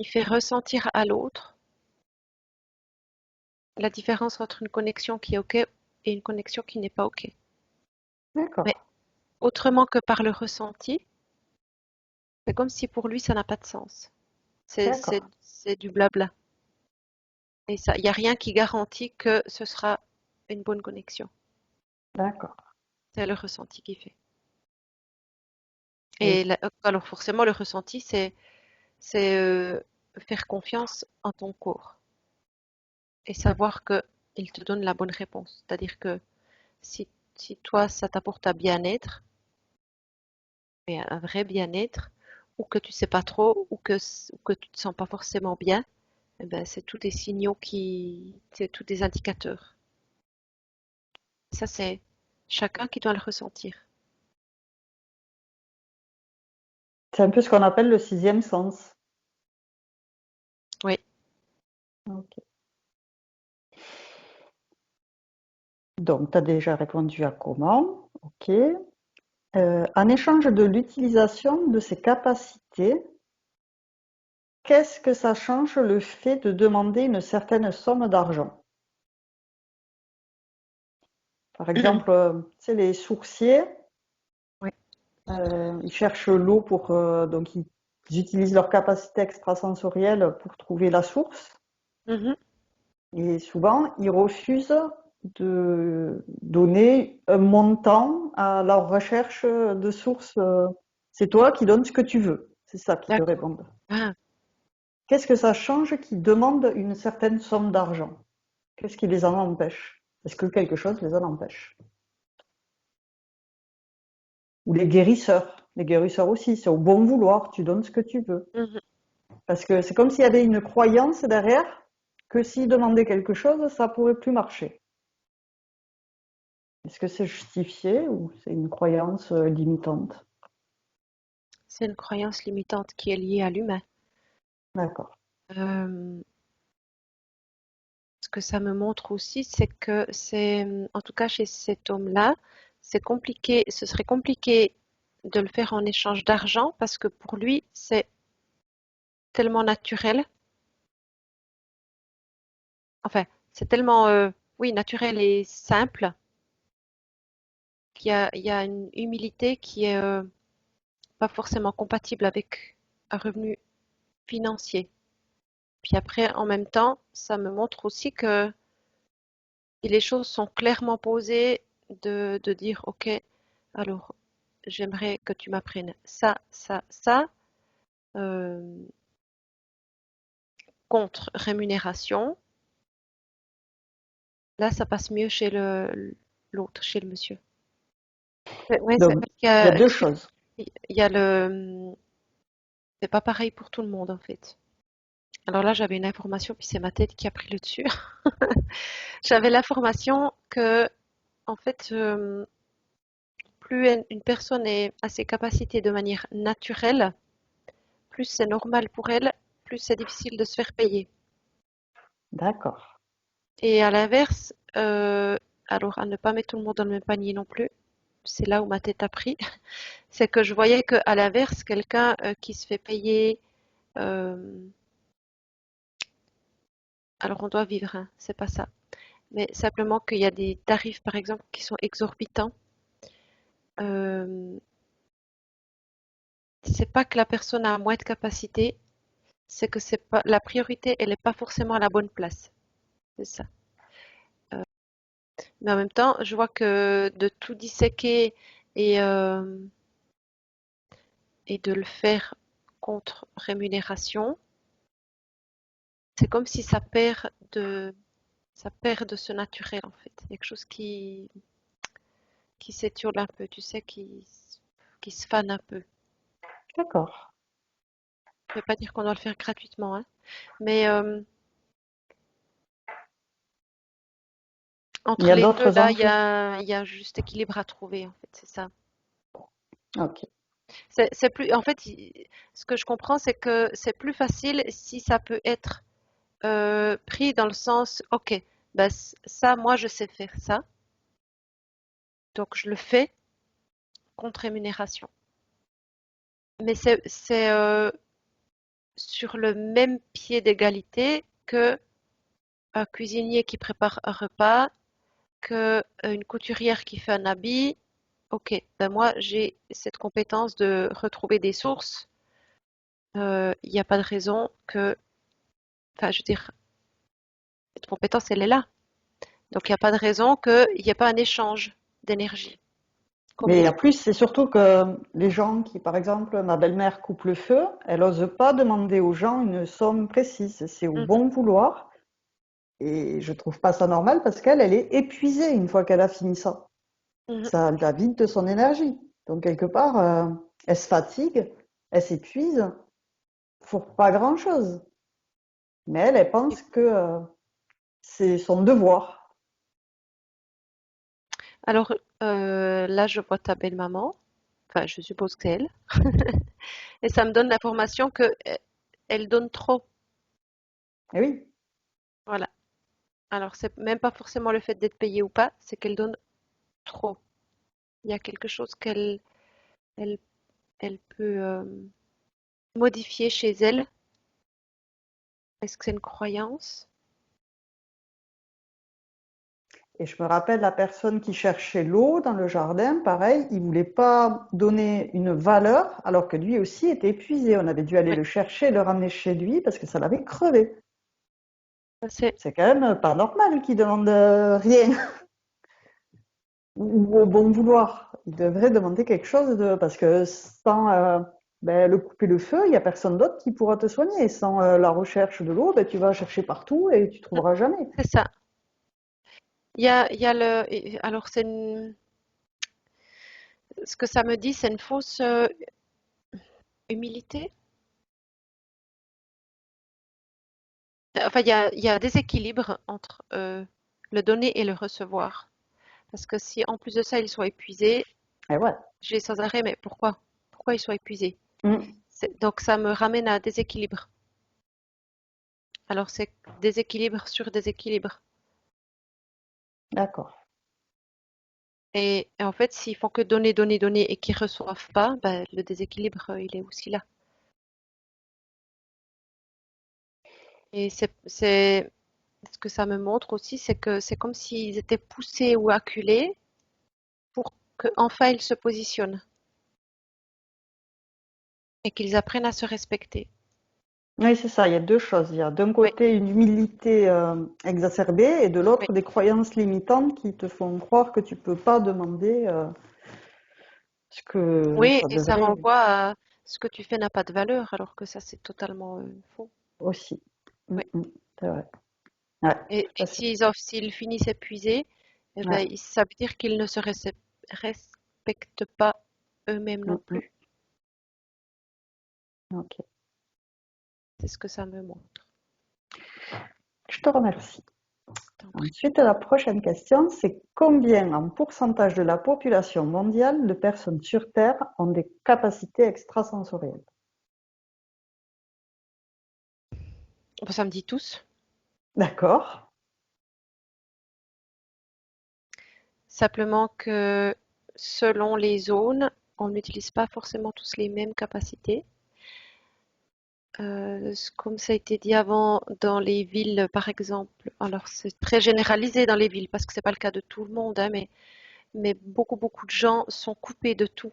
Speaker 2: fait ressentir à l'autre la différence entre une connexion qui est OK et une connexion qui n'est pas OK. Mais
Speaker 1: D'accord.
Speaker 2: autrement que par le ressenti, c'est comme si pour lui, ça n'a pas de sens.
Speaker 1: D'accord.
Speaker 2: C'est du blabla. Et ça, il n'y a rien qui garantit que ce sera une bonne connexion.
Speaker 1: D'accord.
Speaker 2: C'est le ressenti qui fait.
Speaker 1: Et
Speaker 2: Et alors forcément, le ressenti, c'est faire confiance en ton corps et savoir que il te donne la bonne réponse. C'est-à-dire que si, si toi, ça t'apporte un bien-être, et un vrai bien-être, ou que tu sais pas trop, ou que tu te sens pas forcément bien, eh ben, c'est tous des signaux c'est tous des indicateurs. Ça, c'est chacun qui doit le ressentir.
Speaker 1: c'est un peu ce qu'on appelle le sixième sens.
Speaker 2: Oui.
Speaker 1: Ok. Donc, tu as déjà répondu à comment. Ok. En échange de l'utilisation de ces capacités, qu'est-ce que ça change le fait de demander une certaine somme d'argent? Par exemple, tu sais, les sourciers,
Speaker 2: Oui.
Speaker 1: ils cherchent l'eau donc ils utilisent leur capacité extrasensorielle pour trouver la source.
Speaker 2: Mhm.
Speaker 1: Et souvent, ils refusent de donner un montant à leur recherche de sources. C'est toi qui donnes ce que tu veux. C'est ça qu'ils te
Speaker 2: D'accord.
Speaker 1: répondent.
Speaker 2: Ah,
Speaker 1: Qu'est-ce que ça change qu'ils demandent une certaine somme d'argent? Qu'est-ce qui les en empêche? Est-ce que quelque chose les en empêche? Ou les guérisseurs. Les guérisseurs aussi, c'est au bon vouloir, tu donnes ce que tu veux.
Speaker 2: mhm.
Speaker 1: Parce que c'est comme s'il y avait une croyance derrière que s'ils demandaient quelque chose, ça pourrait plus marcher. Est-ce que c'est justifié ou c'est une croyance limitante?
Speaker 2: C'est une croyance limitante qui est liée à l'humain.
Speaker 1: D'accord.
Speaker 2: Euh, Ce que ça me montre aussi, c'est que en tout cas chez cet homme-là, c'est compliqué, ce serait compliqué de le faire en échange d'argent parce que pour lui, c'est tellement naturel. Enfin, c'est tellement, oui, naturel et simple il y a une humilité qui est pas forcément compatible avec un revenu financier. Puis après, en même temps, ça me montre aussi que si les choses sont clairement posées, de dire, OK, alors j'aimerais que tu m'apprennes ça, ça, ça, euh, contre rémunération. Là, ça passe mieux chez l'autre, chez le monsieur. Ouais, c'est
Speaker 1: Donc,
Speaker 2: parce
Speaker 1: il y a deux choses.
Speaker 2: il y a c'est pas pareil pour tout le monde en fait. Alors là, j'avais une information, puis c'est ma tête qui a pris le dessus. J'avais l'information que, en fait, plus une personne a ses capacités de manière naturelle, plus c'est normal pour elle, plus c'est difficile de se faire payer.
Speaker 1: D'accord.
Speaker 2: Et à l'inverse, alors à ne pas mettre tout le monde dans le même panier non plus, c'est là où ma tête a pris, c'est que je voyais qu'à l'inverse, quelqu'un qui se fait payer, euh, alors on doit vivre, hein, c'est pas ça, mais simplement qu'il y a des tarifs par exemple qui sont exorbitants. Euh, c'est pas que la personne a moins de capacité, c'est que c'est pas la priorité, elle n'est pas forcément à la bonne place. C'est ça. Mais en même temps, je vois que de tout disséquer et, euh, et de le faire contre rémunération, c'est comme si ça perd de ce naturel en fait. Il y a quelque chose qui s'étiole un peu, tu sais, qui se fane un peu.
Speaker 1: D'accord.
Speaker 2: Ça veut pas dire qu'on doit le faire gratuitement, hein. Mais
Speaker 1: Il y
Speaker 2: entre
Speaker 1: a
Speaker 2: les deux,
Speaker 1: d'autres
Speaker 2: là,
Speaker 1: enjeux.
Speaker 2: il y a un juste équilibre à trouver, en fait, c'est ça.
Speaker 1: Ok.
Speaker 2: C'est plus, en fait, ce que je comprends, c'est que c'est plus facile si ça peut être pris dans le sens, ok, ben, ça, moi, je sais faire ça, donc je le fais contre rémunération. Mais c'est sur le même pied d'égalité que un cuisinier qui prépare un repas, que une couturière qui fait un habit. Ok, ben moi, j'ai cette compétence de retrouver des sources. Il n'y a pas de raison que, enfin, je veux dire, cette compétence, elle est là. Donc, il n'y a pas de raison qu'il n'y ait pas un échange d'énergie. Comme
Speaker 1: Mais
Speaker 2: les...
Speaker 1: en plus, c'est surtout que les gens qui, par exemple, ma belle-mère coupe le feu, elle n'ose pas demander aux gens une somme précise. C'est au
Speaker 2: Mhm,
Speaker 1: bon vouloir. Et je trouve pas ça normal parce qu'elle, elle est épuisée une fois qu'elle a fini ça.
Speaker 2: mhm.
Speaker 1: Ça la vide de son énergie. Donc, quelque part, elle se fatigue, elle s'épuise pour pas grand-chose. Mais elle, elle pense que c'est son devoir.
Speaker 2: Alors, là, je vois ta belle-maman. Enfin, je suppose que c'est elle. Et ça me donne l'information que elle donne trop.
Speaker 1: Et oui.
Speaker 2: Voilà. Alors, c'est même pas forcément le fait d'être payée ou pas, c'est qu'elle donne trop. Il y a quelque chose elle, elle peut modifier chez elle. Est-ce que c'est une croyance?
Speaker 1: Et je me rappelle la personne qui cherchait l'eau dans le jardin, pareil, il voulait pas donner une valeur, alors que lui aussi était épuisé. On avait dû aller
Speaker 2: Oui,
Speaker 1: le chercher, le ramener chez lui parce que ça l'avait crevé.
Speaker 2: c'est
Speaker 1: C'est quand même pas normal qu'il demande rien ou au bon vouloir. Il devrait demander quelque chose de parce que sans ben, le couper le feu, il y a personne d'autre qui pourra te soigner. Sans la recherche de l'eau, ben, tu vas chercher partout et tu trouveras jamais.
Speaker 2: c'est ça. Il y a alors ce que ça me dit, c'est une fausse humilité. Enfin, il y a un déséquilibre entre le donner et le recevoir. Parce que si en plus de ça, ils sont épuisés,
Speaker 1: Et ouais.
Speaker 2: j'ai sans arrêt, mais pourquoi? Pourquoi ils sont épuisés?
Speaker 1: Mm.
Speaker 2: Donc ça me ramène à un déséquilibre. Alors c'est déséquilibre sur déséquilibre.
Speaker 1: D'accord.
Speaker 2: Et en fait, s'ils font que donner, donner, donner et qu'ils reçoivent pas, ben, le déséquilibre, il est aussi là. Et ce que ça me montre aussi, c'est que c'est comme s'ils étaient poussés ou acculés pour qu'enfin ils se positionnent et qu'ils apprennent à se respecter.
Speaker 1: Oui, c'est ça. Il y a deux choses. Il y a d'un
Speaker 2: Oui,
Speaker 1: côté une humilité exacerbée et de
Speaker 2: oui,
Speaker 1: l'autre des croyances limitantes qui te font croire que tu peux pas demander ce que
Speaker 2: oui,
Speaker 1: ça
Speaker 2: et ça
Speaker 1: devrait
Speaker 2: renvoie à ce que tu fais n'a pas de valeur, alors que ça, c'est totalement faux.
Speaker 1: aussi. Mm,
Speaker 2: Oui.
Speaker 1: mm, c'est vrai. Ouais, tout
Speaker 2: Et
Speaker 1: à fait.
Speaker 2: s'ils finissent épuisés, eh
Speaker 1: Ouais.
Speaker 2: ben, ça veut dire qu'ils ne se respectent pas eux-mêmes
Speaker 1: Mm,
Speaker 2: non
Speaker 1: mm.
Speaker 2: plus.
Speaker 1: Ok.
Speaker 2: C'est ce que ça me montre.
Speaker 1: Je te remercie.
Speaker 2: T'en prie.
Speaker 1: Ensuite, la prochaine question, c'est combien en pourcentage de la population mondiale de personnes sur Terre ont des capacités extrasensorielles?
Speaker 2: Bon, ça me dit tous.
Speaker 1: D'accord.
Speaker 2: Simplement que selon les zones, on n'utilise pas forcément tous les mêmes capacités. Comme ça a été dit avant, dans les villes, par exemple, alors c'est très généralisé dans les villes parce que c'est pas le cas de tout le monde, hein, mais beaucoup, beaucoup de gens sont coupés de tout.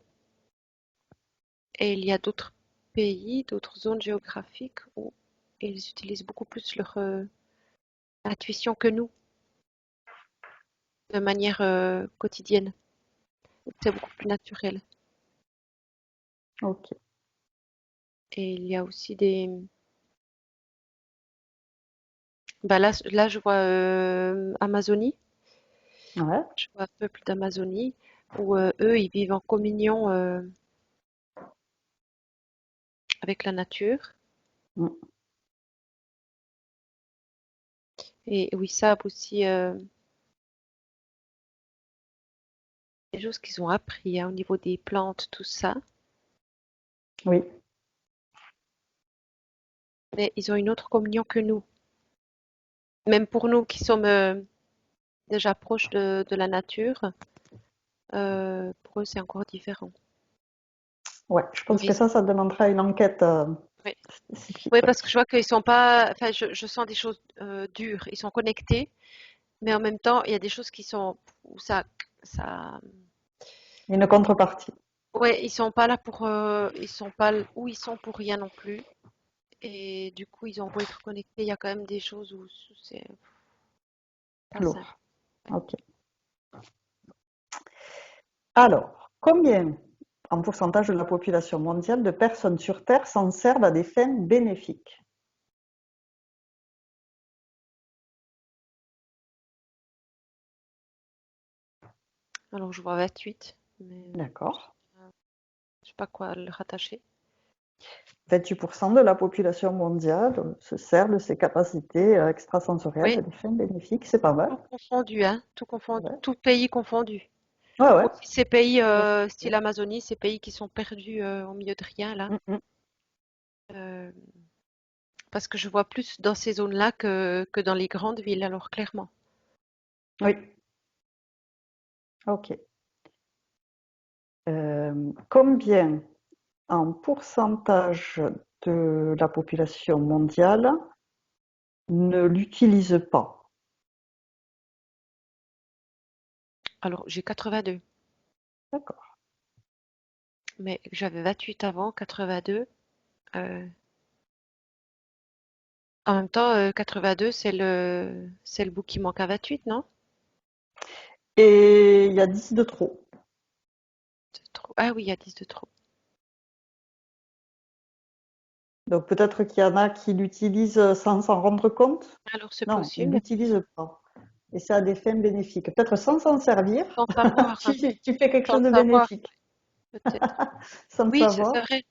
Speaker 2: Et il y a d'autres pays, d'autres zones géographiques où ils utilisent beaucoup plus leur intuition que nous. de manière quotidienne. C'est beaucoup plus naturel.
Speaker 1: Ok.
Speaker 2: Et il y a aussi des... Bah là, je vois Amazonie.
Speaker 1: Ouais.
Speaker 2: Je vois un peuple d'Amazonie où eux, ils vivent en communion avec la nature.
Speaker 1: Mm.
Speaker 2: Et où ils savent aussi des choses qu'ils ont appris hein, au niveau des plantes, tout ça.
Speaker 1: Oui.
Speaker 2: Mais ils ont une autre communion que nous. Même pour nous qui sommes déjà proches de la nature, pour eux, c'est encore différent.
Speaker 1: Ouais. Je pense que
Speaker 2: Mais
Speaker 1: ça demandera une enquête
Speaker 2: oui,
Speaker 1: spécifique.
Speaker 2: oui,
Speaker 1: Ouais.
Speaker 2: parce que je vois qu'ils sont pas. Enfin, je sens des choses dures. Ils sont connectés, mais en même temps, il y a des choses qui sont où ça.
Speaker 1: Une contrepartie.
Speaker 2: Ouais, ils sont pas là pour. Ils sont pas où ils sont pour rien non plus. Et du coup, ils ont beau être connectés, il y a quand même des choses où c'est pas simple.
Speaker 1: Lourd. Ok. Alors, combien en pourcentage de la population mondiale de personnes sur Terre s'en servent à des fins bénéfiques?
Speaker 2: Alors, je vois 28, mais
Speaker 1: D'accord.
Speaker 2: je sais pas quoi le rattacher.
Speaker 1: 28% de la population mondiale se sert de ses capacités extrasensorielles
Speaker 2: Oui,
Speaker 1: à des fins bénéfiques. C'est pas mal.
Speaker 2: tout confondu, hein, tout confondu,
Speaker 1: Ouais,
Speaker 2: tout pays confondu.
Speaker 1: ouais. Ouais.
Speaker 2: Aussi ces pays
Speaker 1: Tout à
Speaker 2: style
Speaker 1: fait.
Speaker 2: Amazonie, ces pays qui sont perdus au milieu de rien là.
Speaker 1: Mm, mm.
Speaker 2: Euh, parce que je vois plus dans ces zones-là que dans les grandes villes, alors clairement.
Speaker 1: Oui, ok. Combien en pourcentage de la population mondiale ne l'utilise pas?
Speaker 2: Alors j'ai 82,
Speaker 1: D'accord.
Speaker 2: mais j'avais 28 avant, 82. Euh, en même temps, 82, c'est le bout qui manque à 28, non?
Speaker 1: Et il y a 10 de trop.
Speaker 2: Ah oui, il y a 10 de trop.
Speaker 1: Donc peut-être qu'il y en a qui l'utilisent sans s'en rendre compte.
Speaker 2: Alors c'est
Speaker 1: Non, ils
Speaker 2: possible,
Speaker 1: l'utilisent pas. Et c'est à des fins bénéfiques. Peut-être sans s'en servir,
Speaker 2: sans savoir, hein,
Speaker 1: tu fais quelque
Speaker 2: sans
Speaker 1: chose de
Speaker 2: savoir
Speaker 1: bénéfique,
Speaker 2: peut-être.
Speaker 1: sans le
Speaker 2: Oui, c'est
Speaker 1: savoir.
Speaker 2: vrai.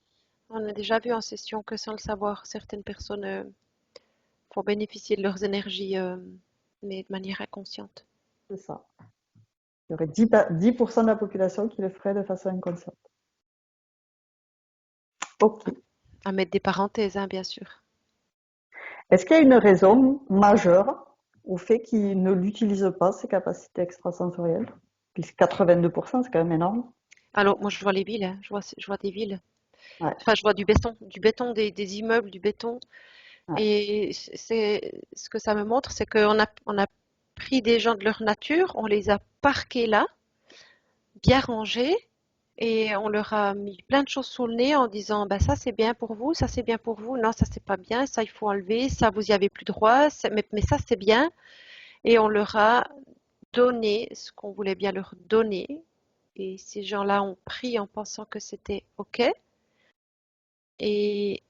Speaker 2: On a déjà vu en session que sans le savoir, certaines personnes font bénéficier de leurs énergies, mais de manière inconsciente.
Speaker 1: C'est ça. Il y aurait 10% de la population qui le ferait de façon inconsciente. Ok.
Speaker 2: À mettre des parenthèses, hein, bien sûr.
Speaker 1: Est-ce qu'il y a une raison majeure au fait qu'ils ne l'utilisent pas, ces capacités extrasensorielles? Puisque 82%, c'est quand même énorme.
Speaker 2: Alors, moi, je vois les villes, hein, je vois des villes.
Speaker 1: Ouais,
Speaker 2: Enfin, je vois du béton des immeubles, du béton.
Speaker 1: ouais.
Speaker 2: Et c'est ce que ça me montre, c'est on a pris des gens de leur nature, on les a parqués là, bien rangés, et on leur a mis plein de choses sous le nez en disant, bah ça c'est bien pour vous, ça c'est bien pour vous, non ça c'est pas bien, ça il faut enlever, ça vous y avez plus droit, mais ça c'est bien. Et on leur a donné ce qu'on voulait bien leur donner. Et ces gens-là ont pris en pensant que c'était OK. Et,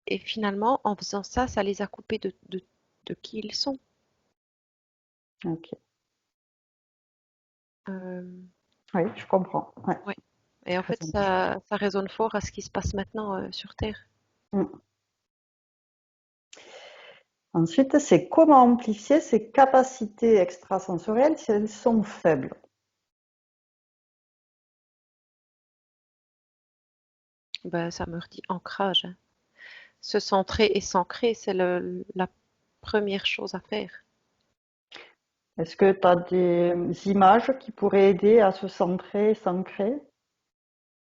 Speaker 2: et finalement, en faisant ça, ça les a coupés de qui ils sont.
Speaker 1: Ok.
Speaker 2: Euh,
Speaker 1: Oui, je comprends. Ouais,
Speaker 2: ouais. Et en
Speaker 1: très
Speaker 2: fait,
Speaker 1: injuste.
Speaker 2: ça résonne fort à ce qui se passe maintenant sur Terre.
Speaker 1: Mm. Ensuite, c'est comment amplifier ces capacités extrasensorielles si elles sont faibles.
Speaker 2: Ben, ça me redit ancrage, hein. Se centrer et s'ancrer, c'est la première chose à faire.
Speaker 1: Est-ce que tu as des images qui pourraient aider à se centrer, s'ancrer,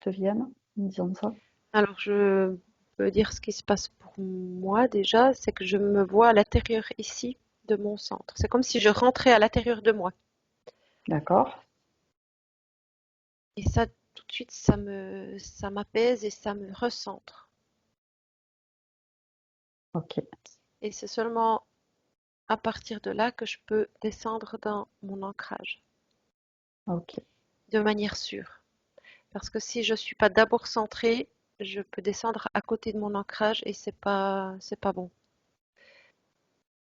Speaker 1: te viennent, disons ça?
Speaker 2: Alors, je peux dire ce qui se passe pour moi déjà, c'est que je me vois à l'intérieur ici de mon centre. C'est comme si je rentrais à l'intérieur de moi.
Speaker 1: D'accord?
Speaker 2: Et ça, tout de suite, ça m'apaise et ça me recentre.
Speaker 1: Ok.
Speaker 2: Et c'est seulement à partir de là que je peux descendre dans mon ancrage
Speaker 1: Ok.
Speaker 2: de manière sûre. Parce que si je suis pas d'abord centrée, je peux descendre à côté de mon ancrage et c'est pas bon.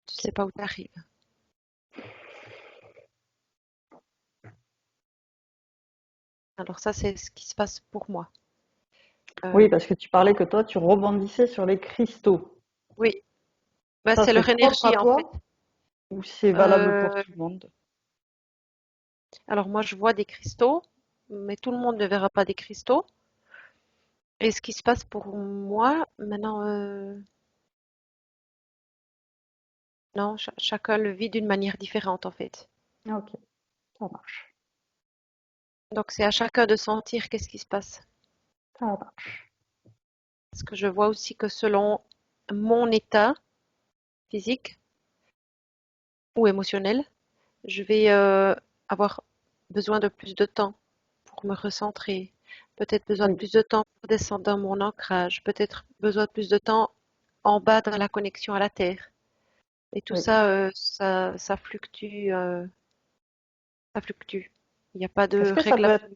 Speaker 2: Tu sais pas où tu arrives. Alors ça, c'est ce qui se passe pour moi.
Speaker 1: Oui,
Speaker 2: Euh,
Speaker 1: parce que tu parlais que toi, tu rebondissais sur les cristaux.
Speaker 2: oui, bah,
Speaker 1: Ça,
Speaker 2: c'est
Speaker 1: c'est
Speaker 2: leur
Speaker 1: propre à
Speaker 2: énergie en fait.
Speaker 1: toi ou c'est valable pour
Speaker 2: Euh,
Speaker 1: tout le monde?
Speaker 2: alors moi, je vois des cristaux, mais tout le monde ne verra pas des cristaux. Et ce qui se passe pour moi, maintenant, non, chacun le vit d'une manière différente en fait.
Speaker 1: Ok, ça marche.
Speaker 2: Donc c'est à chacun de sentir qu'est-ce qui se passe.
Speaker 1: Ça marche.
Speaker 2: Parce que je vois aussi que selon mon état physique ou émotionnel, je vais avoir besoin de plus de temps pour me recentrer, peut-être besoin de
Speaker 1: Oui,
Speaker 2: plus de temps pour descendre dans mon ancrage, peut-être besoin de plus de temps en bas dans la connexion à la terre. Et tout
Speaker 1: oui.
Speaker 2: ça, ça fluctue, ça fluctue. Il n'y a pas de
Speaker 1: Est-ce que ça
Speaker 2: règle
Speaker 1: peut être
Speaker 2: absolue.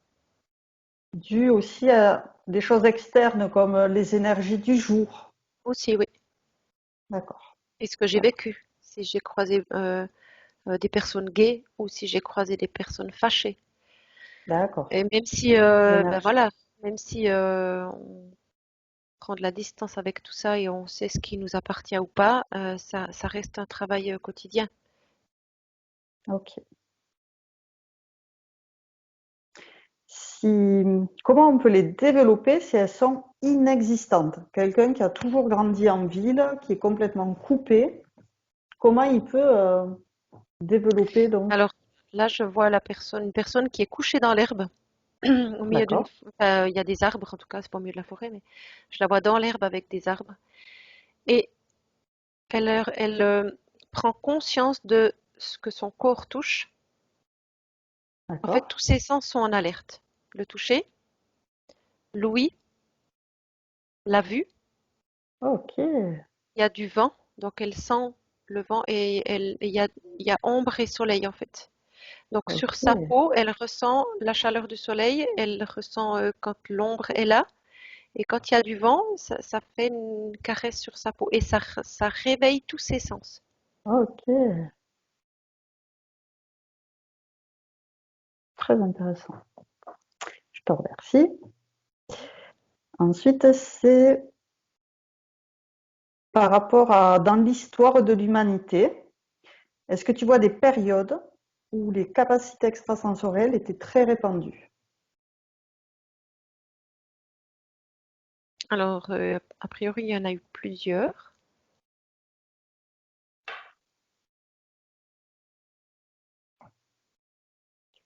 Speaker 1: dû aussi à des choses externes comme les énergies du jour?
Speaker 2: Aussi, oui.
Speaker 1: D'accord,
Speaker 2: Et ce que j'ai
Speaker 1: d'accord,
Speaker 2: vécu, si j'ai croisé des personnes gays ou si j'ai croisé des personnes fâchées. Et
Speaker 1: d'accord.
Speaker 2: même si, ben
Speaker 1: L'énergie.
Speaker 2: voilà, même si on prendre la distance avec tout ça et on sait ce qui nous appartient ou pas, ça reste un travail quotidien.
Speaker 1: Ok. Si, comment on peut les développer si elles sont inexistantes? Quelqu'un qui a toujours grandi en ville, qui est complètement coupé, comment il peut développer donc?
Speaker 2: Alors là, je vois une personne qui est couchée dans l'herbe, au milieu
Speaker 1: D'accord,
Speaker 2: il y a des arbres en tout cas, c'est pas au milieu de la forêt, mais je la vois dans l'herbe avec des arbres et elle prend conscience de ce que son corps touche. En fait,
Speaker 1: d'accord.
Speaker 2: tous ses sens sont en alerte. Le toucher, l'ouïe, la vue.
Speaker 1: Ok,
Speaker 2: Il y a du vent, donc elle sent le vent et il y a ombre et soleil en fait. Donc sur sa
Speaker 1: ok.
Speaker 2: peau, elle ressent la chaleur du soleil, elle ressent quand l'ombre est là, et quand il y a du vent, ça fait une caresse sur sa peau et ça réveille tous ses sens.
Speaker 1: Ok, très intéressant. Je te remercie. Ensuite, c'est par rapport à dans l'histoire de l'humanité, est-ce que tu vois des périodes où les capacités extrasensorielles étaient très répandues?
Speaker 2: Alors, a priori, il y en a eu plusieurs.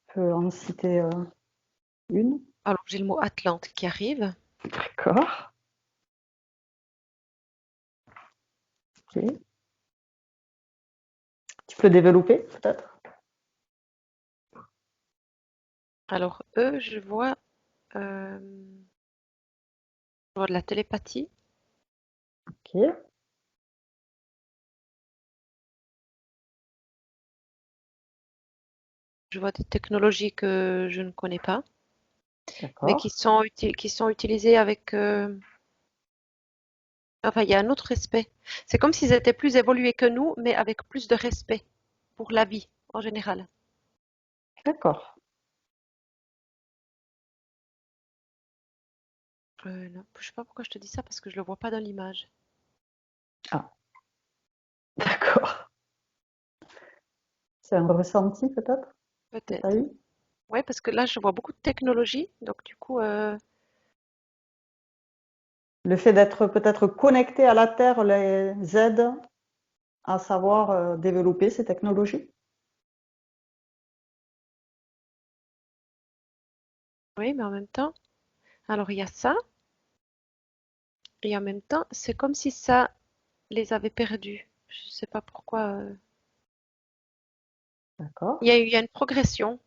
Speaker 1: Je peux en citer une.
Speaker 2: Alors, j'ai le mot Atlante qui arrive.
Speaker 1: D'accord. Ok. Tu peux développer peut-être?
Speaker 2: Alors, eux, euh, je vois de la télépathie,
Speaker 1: Ok.
Speaker 2: je vois des technologies que je ne connais pas, mais
Speaker 1: D'accord.
Speaker 2: qui sont utilisées avec, enfin, il y a un autre respect. C'est comme s'ils étaient plus évolués que nous, mais avec plus de respect pour la vie en général.
Speaker 1: D'accord.
Speaker 2: Non, je sais pas pourquoi je te dis ça parce que je le vois pas dans l'image.
Speaker 1: Ah, d'accord. C'est un ressenti peut-être que tu as
Speaker 2: Peut-être.
Speaker 1: eu?
Speaker 2: Ouais, parce que là, je vois beaucoup de technologie, donc du coup,
Speaker 1: Le fait d'être peut-être connecté à la Terre les aide à savoir développer ces technologies?
Speaker 2: oui, mais en même temps, alors il y a ça, et en même temps, c'est comme si ça les avait perdus. Je sais pas pourquoi.
Speaker 1: D'accord.
Speaker 2: Il y a une progression.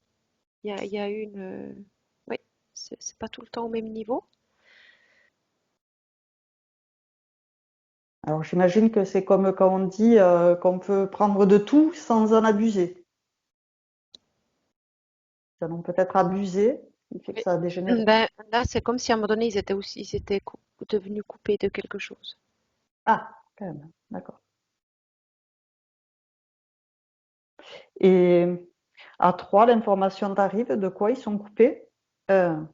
Speaker 2: Il y a une. Oui, c'est pas tout le temps au même niveau.
Speaker 1: Alors j'imagine que c'est comme quand on dit qu'on peut prendre de tout sans en abuser. Ils en ont peut-être abusé, ce qui fait que
Speaker 2: Mais,
Speaker 1: ça a dégénéré.
Speaker 2: ben, là, c'est comme si à un moment donné, ils étaient devenus coupés de quelque chose.
Speaker 1: Ah, quand même, d'accord. Et à 3, l'information t'arrive de quoi ils sont coupés? Un,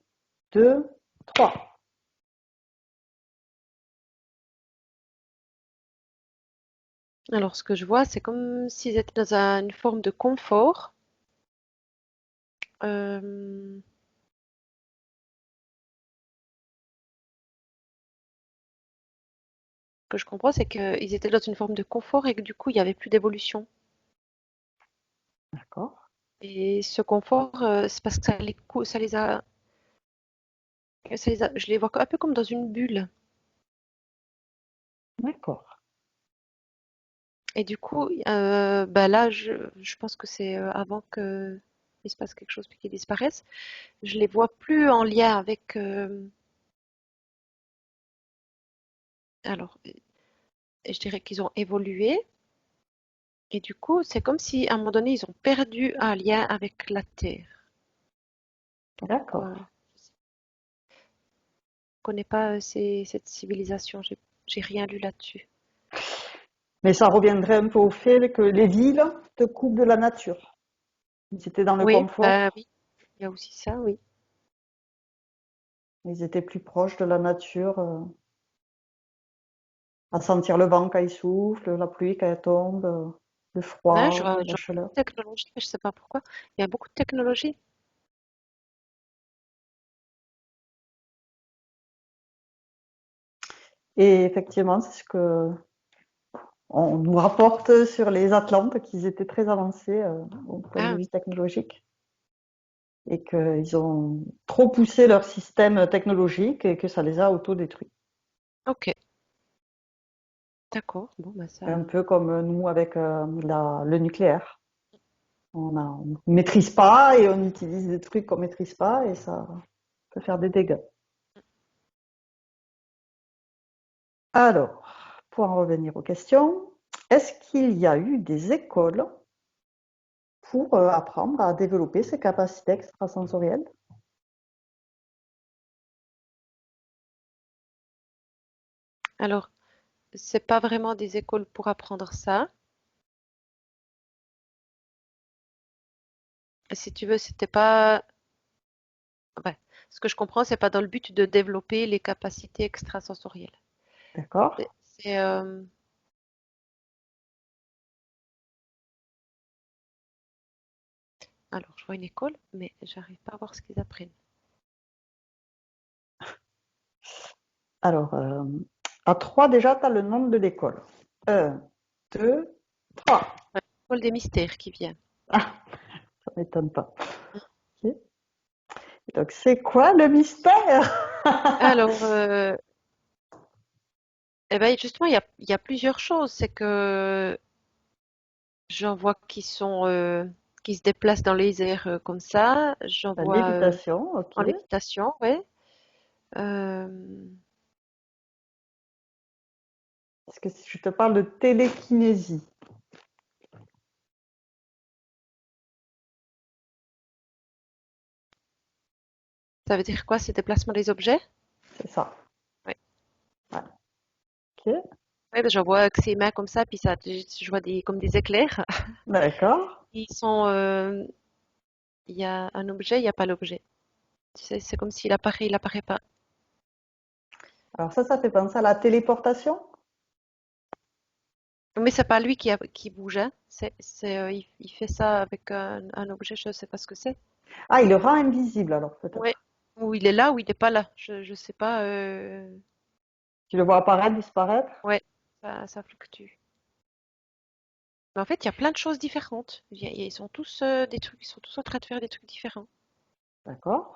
Speaker 1: 2, 3.
Speaker 2: Alors, ce que je vois, c'est comme s'ils étaient dans une forme de confort. Euh, Ce que je comprends, c'est qu'ils étaient dans une forme de confort et que du coup, il n'y avait plus d'évolution.
Speaker 1: D'accord,
Speaker 2: Et ce confort, c'est parce que je les vois un peu comme dans une bulle.
Speaker 1: d'accord,
Speaker 2: Et du coup, bah là, je pense que c'est avant que il se passe quelque chose puis qu'ils disparaissent. Je les vois plus en lien avec. Alors, je dirais qu'ils ont évolué. Et du coup, c'est comme si à un moment donné, ils ont perdu un lien avec la Terre. Donc,
Speaker 1: d'accord.
Speaker 2: je ne connais pas cette civilisation. J'ai rien lu là-dessus.
Speaker 1: Mais ça reviendrait un peu au fait que les villes te coupent de la nature. Ils étaient dans le
Speaker 2: Oui, bah
Speaker 1: confort,
Speaker 2: oui, il y a aussi ça, oui.
Speaker 1: ils étaient plus proches de la nature, à sentir le vent quand il souffle, la pluie quand elle tombe, le
Speaker 2: Ouais,
Speaker 1: froid, la
Speaker 2: je vois
Speaker 1: chaleur.
Speaker 2: la technologie, mais je sais pas pourquoi. Il y a beaucoup de technologie.
Speaker 1: Et effectivement, c'est ce que on nous rapporte sur les Atlantes, qu'ils étaient très avancés au point de
Speaker 2: Ah
Speaker 1: vue
Speaker 2: oui,
Speaker 1: technologique et qu'ils ont trop poussé leur système technologique et que ça les a auto-détruits.
Speaker 2: ok, d'accord. Bon, bah ça.
Speaker 1: Un peu comme nous avec le nucléaire. On ne maîtrise pas et on utilise des trucs qu'on ne maîtrise pas et ça peut faire des dégâts. Alors, pour en revenir aux questions, est-ce qu'il y a eu des écoles pour apprendre à développer ses capacités extrasensorielles?
Speaker 2: Alors, c'est pas vraiment des écoles pour apprendre ça. Si tu veux, c'était pas. Ouais. Ce que je comprends, c'est pas dans le but de développer les capacités extrasensorielles.
Speaker 1: D'accord?
Speaker 2: C'est, alors, je vois une école, mais j'arrive pas à voir ce qu'ils apprennent.
Speaker 1: Alors, à 3 déjà, tu as le nom de l'école. Un, 2, 3.
Speaker 2: Ouais, l'école des mystères qui vient.
Speaker 1: Ah, ça m'étonne pas. Ok. Donc, c'est quoi le mystère?
Speaker 2: Alors, eh ben, justement, il y a plusieurs choses. C'est que j'en vois qui se déplacent dans les airs comme ça. J'en
Speaker 1: La
Speaker 2: vois
Speaker 1: lévitation, ok.
Speaker 2: en lévitation, ouais. Euh,
Speaker 1: Est-ce que si je te parle de télékinésie,
Speaker 2: Ça veut dire quoi, ces déplacements des objets?
Speaker 1: c'est ça.
Speaker 2: Ouais.
Speaker 1: Ouais. Ok.
Speaker 2: Ouais, ben, j'en vois avec ses mains comme ça, puis ça, je vois comme des éclairs.
Speaker 1: D'accord.
Speaker 2: Ils sont, il y a un objet, il n'y a pas l'objet. Tu sais, c'est comme si il apparaît pas.
Speaker 1: Alors ça fait penser à la téléportation?
Speaker 2: Mais c'est pas lui qui bouge, hein. Il fait ça avec un objet, je sais pas ce que c'est.
Speaker 1: Ah, il le rend invisible alors
Speaker 2: Ouais.
Speaker 1: peut-être.
Speaker 2: Ou il est là, ou il n'est pas là. Je sais pas.
Speaker 1: Tu le vois apparaître, disparaître?
Speaker 2: Ouais, ça fluctue. Mais en fait, il y a plein de choses différentes. Ils sont tous des trucs, ils sont tous en train de faire des trucs différents.
Speaker 1: D'accord.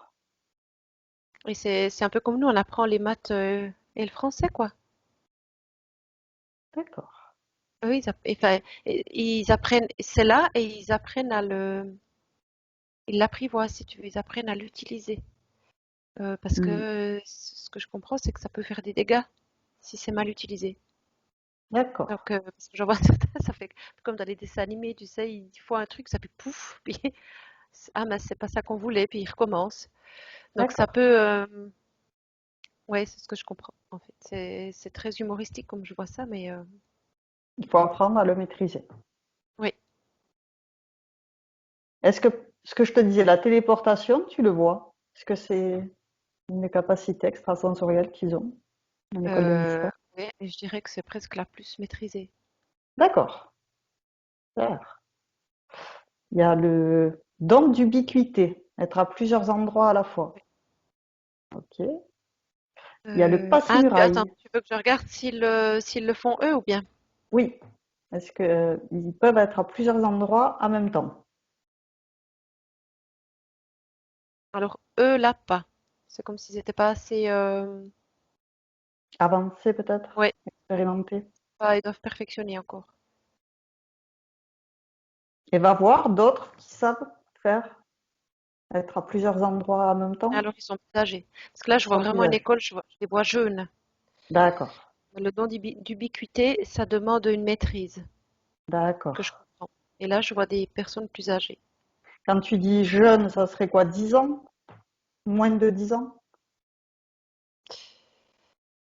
Speaker 2: Et c'est un peu comme nous, on apprend les maths et le français, quoi.
Speaker 1: D'accord.
Speaker 2: Eux, enfin, ils apprennent, c'est là et ils l'apprivoisent, si tu veux, ils apprennent à l'utiliser. Parce que
Speaker 1: Hmm.
Speaker 2: ce que je comprends, c'est que ça peut faire des dégâts si c'est mal utilisé.
Speaker 1: D'accord,
Speaker 2: Donc, parce que j'en vois certains, ça fait comme dans les dessins animés, tu sais, ils font un truc, ça fait pouf, puis ah, mais c'est pas ça qu'on voulait, puis ils recommencent. Donc, ça
Speaker 1: d'accord.
Speaker 2: peut, ouais, c'est ce que je comprends, en fait. C'est très humoristique comme je vois ça, mais
Speaker 1: Il faut apprendre à le maîtriser.
Speaker 2: oui.
Speaker 1: Est-ce que ce que je te disais, la téléportation, tu le vois? Est-ce que c'est une des capacités extrasensorielles qu'ils ont en école de
Speaker 2: Euh,
Speaker 1: mystère?
Speaker 2: ouais, et je dirais que c'est presque la plus maîtrisée.
Speaker 1: D'accord. Super. Il y a le don d'ubiquité, être à plusieurs endroits à la fois. Ok. Il y a le
Speaker 2: Attends,
Speaker 1: passe-muraille.
Speaker 2: tu veux que je regarde s'ils le font eux ou bien?
Speaker 1: Oui. Est-ce que ils peuvent être à plusieurs endroits en même temps?
Speaker 2: Alors, eux, là, pas. C'est comme s'ils n'étaient pas assez,
Speaker 1: Avancer peut-être?
Speaker 2: ouais,
Speaker 1: Expérimenter?
Speaker 2: ils doivent perfectionner encore.
Speaker 1: Et va voir d'autres qui savent faire, être à plusieurs endroits en même temps?
Speaker 2: Alors, ils sont plus âgés. Parce que là,
Speaker 1: Ils
Speaker 2: je vois
Speaker 1: sont plus
Speaker 2: vraiment une
Speaker 1: âgés.
Speaker 2: école, je les vois jeunes.
Speaker 1: D'accord.
Speaker 2: Le don d'ubiquité, ça demande une maîtrise, que je
Speaker 1: D'accord.
Speaker 2: comprends. Et là, je vois des personnes plus âgées.
Speaker 1: Quand tu dis jeune, ça serait quoi, 10 ans? Moins de 10 ans?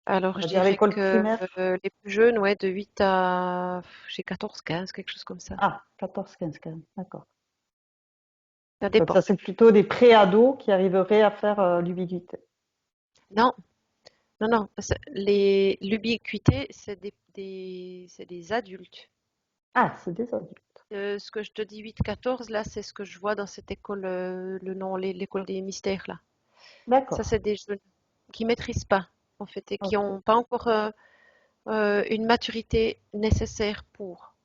Speaker 2: Alors,
Speaker 1: On
Speaker 2: je
Speaker 1: va dire
Speaker 2: dirais
Speaker 1: l'école
Speaker 2: que
Speaker 1: primaire?
Speaker 2: les plus jeunes, ouais, de 8 à, j'ai 14, 15, quelque chose comme ça.
Speaker 1: Ah, 14-15 quand même. D'accord.
Speaker 2: Ça
Speaker 1: Donc
Speaker 2: dépend.
Speaker 1: ça, c'est plutôt des pré-ados qui arriveraient à faire l'ubiquité.
Speaker 2: Non, non, non. L'ubiquité, c'est des adultes.
Speaker 1: Ah, c'est des adultes.
Speaker 2: Ce que je te dis 8-14, là, c'est ce que je vois dans cette école, le nom, l'école des mystères, là. Ça,
Speaker 1: D'accord.
Speaker 2: c'est des jeunes qui maîtrisent pas, en fait, et qui
Speaker 1: Ok.
Speaker 2: n'ont pas encore une maturité nécessaire pour.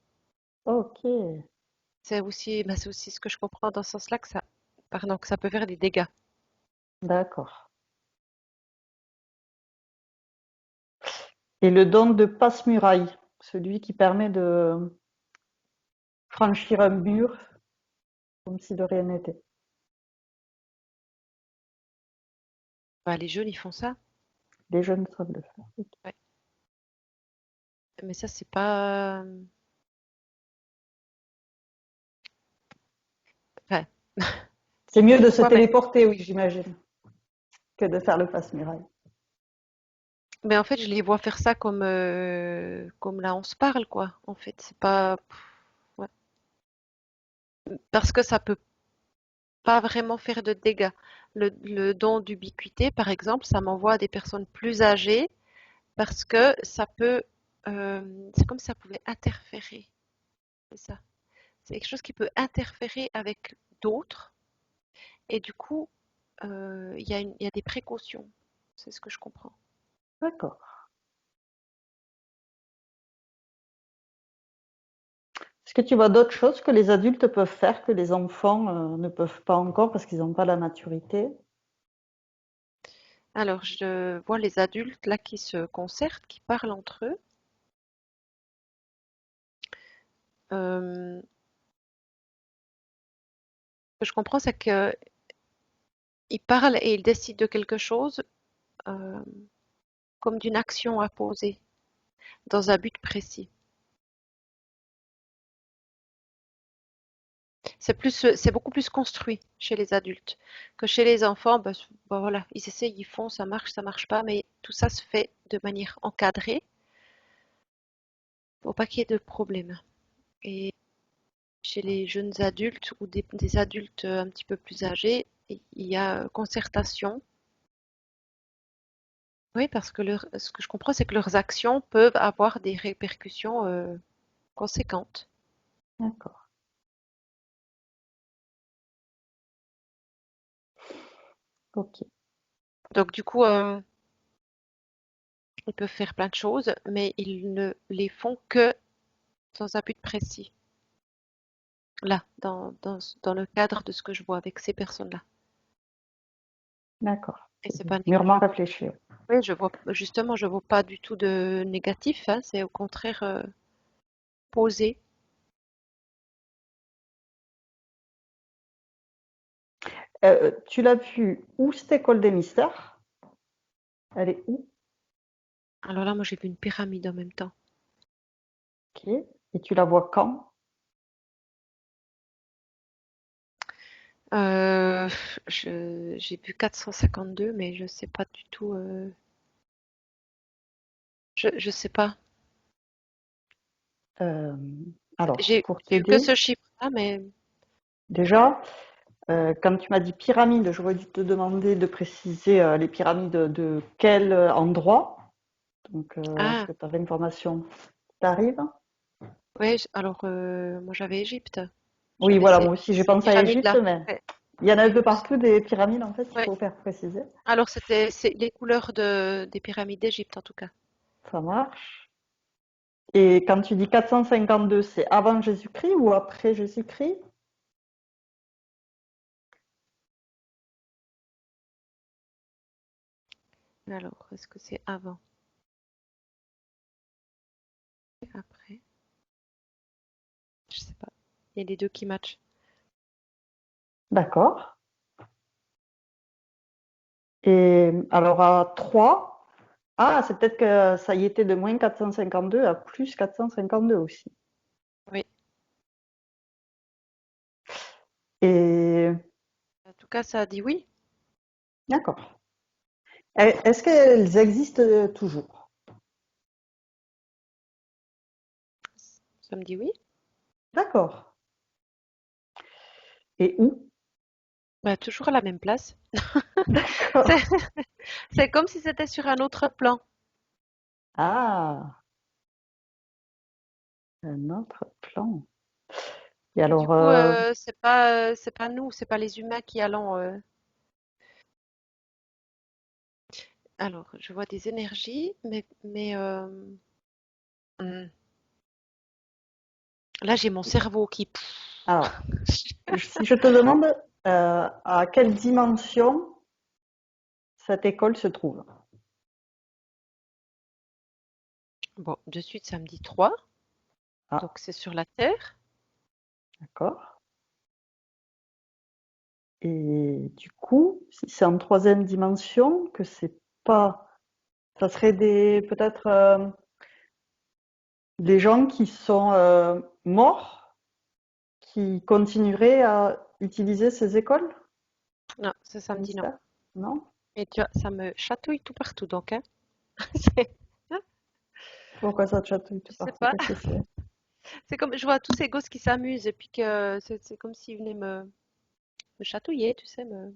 Speaker 1: Ok.
Speaker 2: C'est aussi ce que je comprends dans ce sens-là que ça, pardon, que ça peut faire des dégâts.
Speaker 1: D'accord. Et le don de passe-muraille, celui qui permet de franchir un mur comme si de rien n'était.
Speaker 2: Bah, les jeunes, ils font ça,
Speaker 1: Les jeunes savent le faire.
Speaker 2: ouais. Mais ça, c'est pas. Enfin,
Speaker 1: C'est mieux de se
Speaker 2: pourquoi?
Speaker 1: téléporter, oui, j'imagine, que de faire le passe-muraille.
Speaker 2: Mais en fait, je les vois faire ça comme là on se parle, quoi. En fait, c'est pas. Ouais. Parce que ça peut pas vraiment faire de dégâts. Le don d'ubiquité, par exemple, ça m'envoie à des personnes plus âgées parce que ça peut, c'est comme si ça pouvait interférer. C'est ça. C'est quelque chose qui peut interférer avec d'autres et du coup, il y a des précautions. C'est ce que je comprends.
Speaker 1: D'accord. Est-ce que tu vois d'autres choses que les adultes peuvent faire que les enfants ne peuvent pas encore parce qu'ils n'ont pas la maturité?
Speaker 2: Alors, je vois les adultes là qui se concertent, qui parlent entre eux. Ce que je comprends, c'est qu'ils parlent et ils décident de quelque chose euh, comme d'une action à poser dans un but précis. C'est beaucoup plus construit chez les adultes que chez les enfants. Ben voilà, ils essayent, ils font, ça marche pas, mais tout ça se fait de manière encadrée pour pas qu'il y ait de problème. Et chez les jeunes adultes ou des adultes un petit peu plus âgés, il y a concertation. Oui, parce que ce que je comprends, c'est que leurs actions peuvent avoir des répercussions conséquentes.
Speaker 1: D'accord. Ok.
Speaker 2: Donc du coup, ils peuvent faire plein de choses, mais ils ne les font que dans un but précis. Là, dans le cadre de ce que je vois avec ces personnes-là.
Speaker 1: D'accord.
Speaker 2: Et c'est pas
Speaker 1: Mûrement
Speaker 2: négatif.
Speaker 1: réfléchi.
Speaker 2: Oui, justement, je vois pas du tout de négatif, hein, c'est au contraire posé.
Speaker 1: Tu l'as vu où cette école des mystères? Elle est où?
Speaker 2: Alors là, moi, j'ai vu une pyramide en même temps.
Speaker 1: Ok. Et tu la vois quand?
Speaker 2: Euh, j'ai vu 452, mais je sais pas du tout. Je sais pas.
Speaker 1: Euh, alors,
Speaker 2: J'ai
Speaker 1: pour
Speaker 2: j'ai eu que
Speaker 1: t'aider,
Speaker 2: ce chiffre-là, mais
Speaker 1: déjà, quand tu m'as dit pyramide, j'aurais dû te demander de préciser les pyramides de quel endroit. Donc, est-ce
Speaker 2: ah
Speaker 1: que tu avais une formation qui t'arrive?
Speaker 2: ouais. Alors moi j'avais Égypte.
Speaker 1: Oui,
Speaker 2: J'avais
Speaker 1: voilà, moi aussi j'ai
Speaker 2: ces
Speaker 1: pensé à Égypte,
Speaker 2: pyramides-là.
Speaker 1: mais
Speaker 2: Ouais,
Speaker 1: il y en a un peu
Speaker 2: aussi.
Speaker 1: partout des pyramides, en fait, il
Speaker 2: Ouais.
Speaker 1: faut faire préciser.
Speaker 2: Alors c'est les couleurs des pyramides d'Égypte en tout cas.
Speaker 1: Ça marche. Et quand tu dis 452, c'est avant Jésus-Christ ou après Jésus-Christ?
Speaker 2: Alors est-ce que c'est avant? Après? Je sais pas. Il y a les deux qui matchent.
Speaker 1: D'accord. Et alors à 3, ah, c'est peut-être que ça y était de moins 452 à plus 452 aussi.
Speaker 2: Oui.
Speaker 1: Et
Speaker 2: En tout cas ça a dit oui.
Speaker 1: d'accord. Est-ce qu'elles existent toujours?
Speaker 2: Ça me dit oui.
Speaker 1: D'accord. Et où?
Speaker 2: Bah toujours à la même place. C'est
Speaker 1: D'accord.
Speaker 2: c'est comme si c'était sur un autre plan.
Speaker 1: Ah, un autre plan. Et
Speaker 2: Et du
Speaker 1: alors,
Speaker 2: coup, c'est pas nous, c'est pas les humains qui allons. Alors, je vois des énergies, hmm, là j'ai mon cerveau qui.
Speaker 1: alors, si je te demande à quelle dimension cette école se trouve?
Speaker 2: Bon, de suite ça me dit 3, donc
Speaker 1: Ah,
Speaker 2: c'est sur la Terre.
Speaker 1: d'accord. Et du coup, si c'est en troisième dimension, que c'est pas, ça serait des peut-être des gens qui sont morts, qui continueraient à utiliser ces écoles,
Speaker 2: Non, ça
Speaker 1: ces
Speaker 2: me dit non.
Speaker 1: mystères? Non?
Speaker 2: Et tu vois, ça me chatouille tout partout, donc hein. C'est-
Speaker 1: Pourquoi ça te chatouille tout
Speaker 2: Je sais
Speaker 1: partout?
Speaker 2: pas.
Speaker 1: Qu'est-ce que c'est?
Speaker 2: C'est comme je vois tous ces gosses qui s'amusent et puis que c'est comme s'ils venaient me chatouiller, tu sais, me.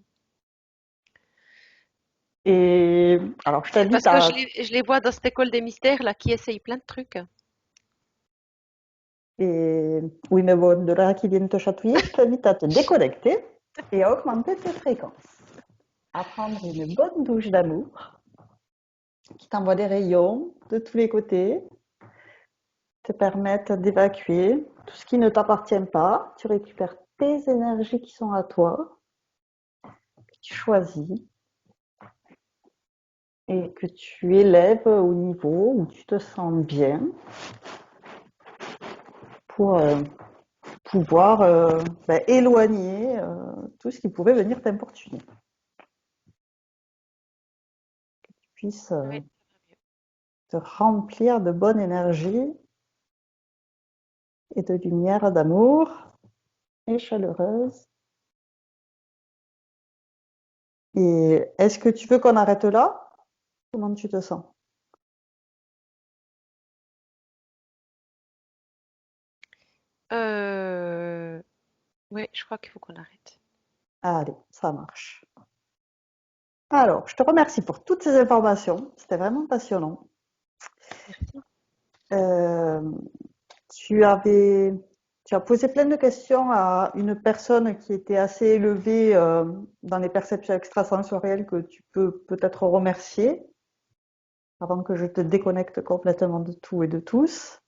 Speaker 1: Et alors, je
Speaker 2: C'est
Speaker 1: t'invite
Speaker 2: parce que
Speaker 1: à
Speaker 2: je les vois dans cette école des mystères là qui essayent plein de trucs.
Speaker 1: Et oui, mais bon, de là qui viennent te chatouiller, je t'invite à te déconnecter et à augmenter tes fréquences. À prendre une bonne douche d'amour qui t'envoie des rayons de tous les côtés, te permettent d'évacuer tout ce qui ne t'appartient pas. Tu récupères tes énergies qui sont à toi, que tu choisis et que tu élèves au niveau où tu te sens bien pour pouvoir éloigner tout ce qui pourrait venir t'importuner. Puisse
Speaker 2: Oui,
Speaker 1: te remplir de bonne énergie et de lumière d'amour et chaleureuse. Et est-ce que tu veux qu'on arrête là? Comment tu te sens?
Speaker 2: Euh, ouais, je crois qu'il faut qu'on arrête.
Speaker 1: Allez, ça marche. Alors, je te remercie pour toutes ces informations. C'était vraiment passionnant.
Speaker 2: Merci.
Speaker 1: Euh, tu avais, tu as posé plein de questions à une personne qui était assez élevée dans les perceptions extrasensorielles que tu peux peut-être remercier avant que je te déconnecte complètement de tout et de tous.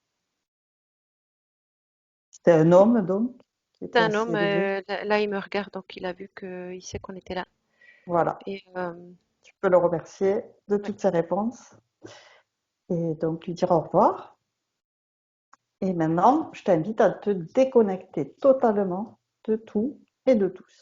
Speaker 1: C'était un homme, donc, qui
Speaker 2: C'est
Speaker 1: était
Speaker 2: un
Speaker 1: assez
Speaker 2: homme,
Speaker 1: élevé.
Speaker 2: là il me regarde, donc il a vu qu'il sait qu'on était là.
Speaker 1: Voilà.
Speaker 2: Et
Speaker 1: Tu peux le remercier de
Speaker 2: ouais.
Speaker 1: toutes ses réponses et donc lui dire au revoir. Et maintenant, je t'invite à te déconnecter totalement de tout et de tous.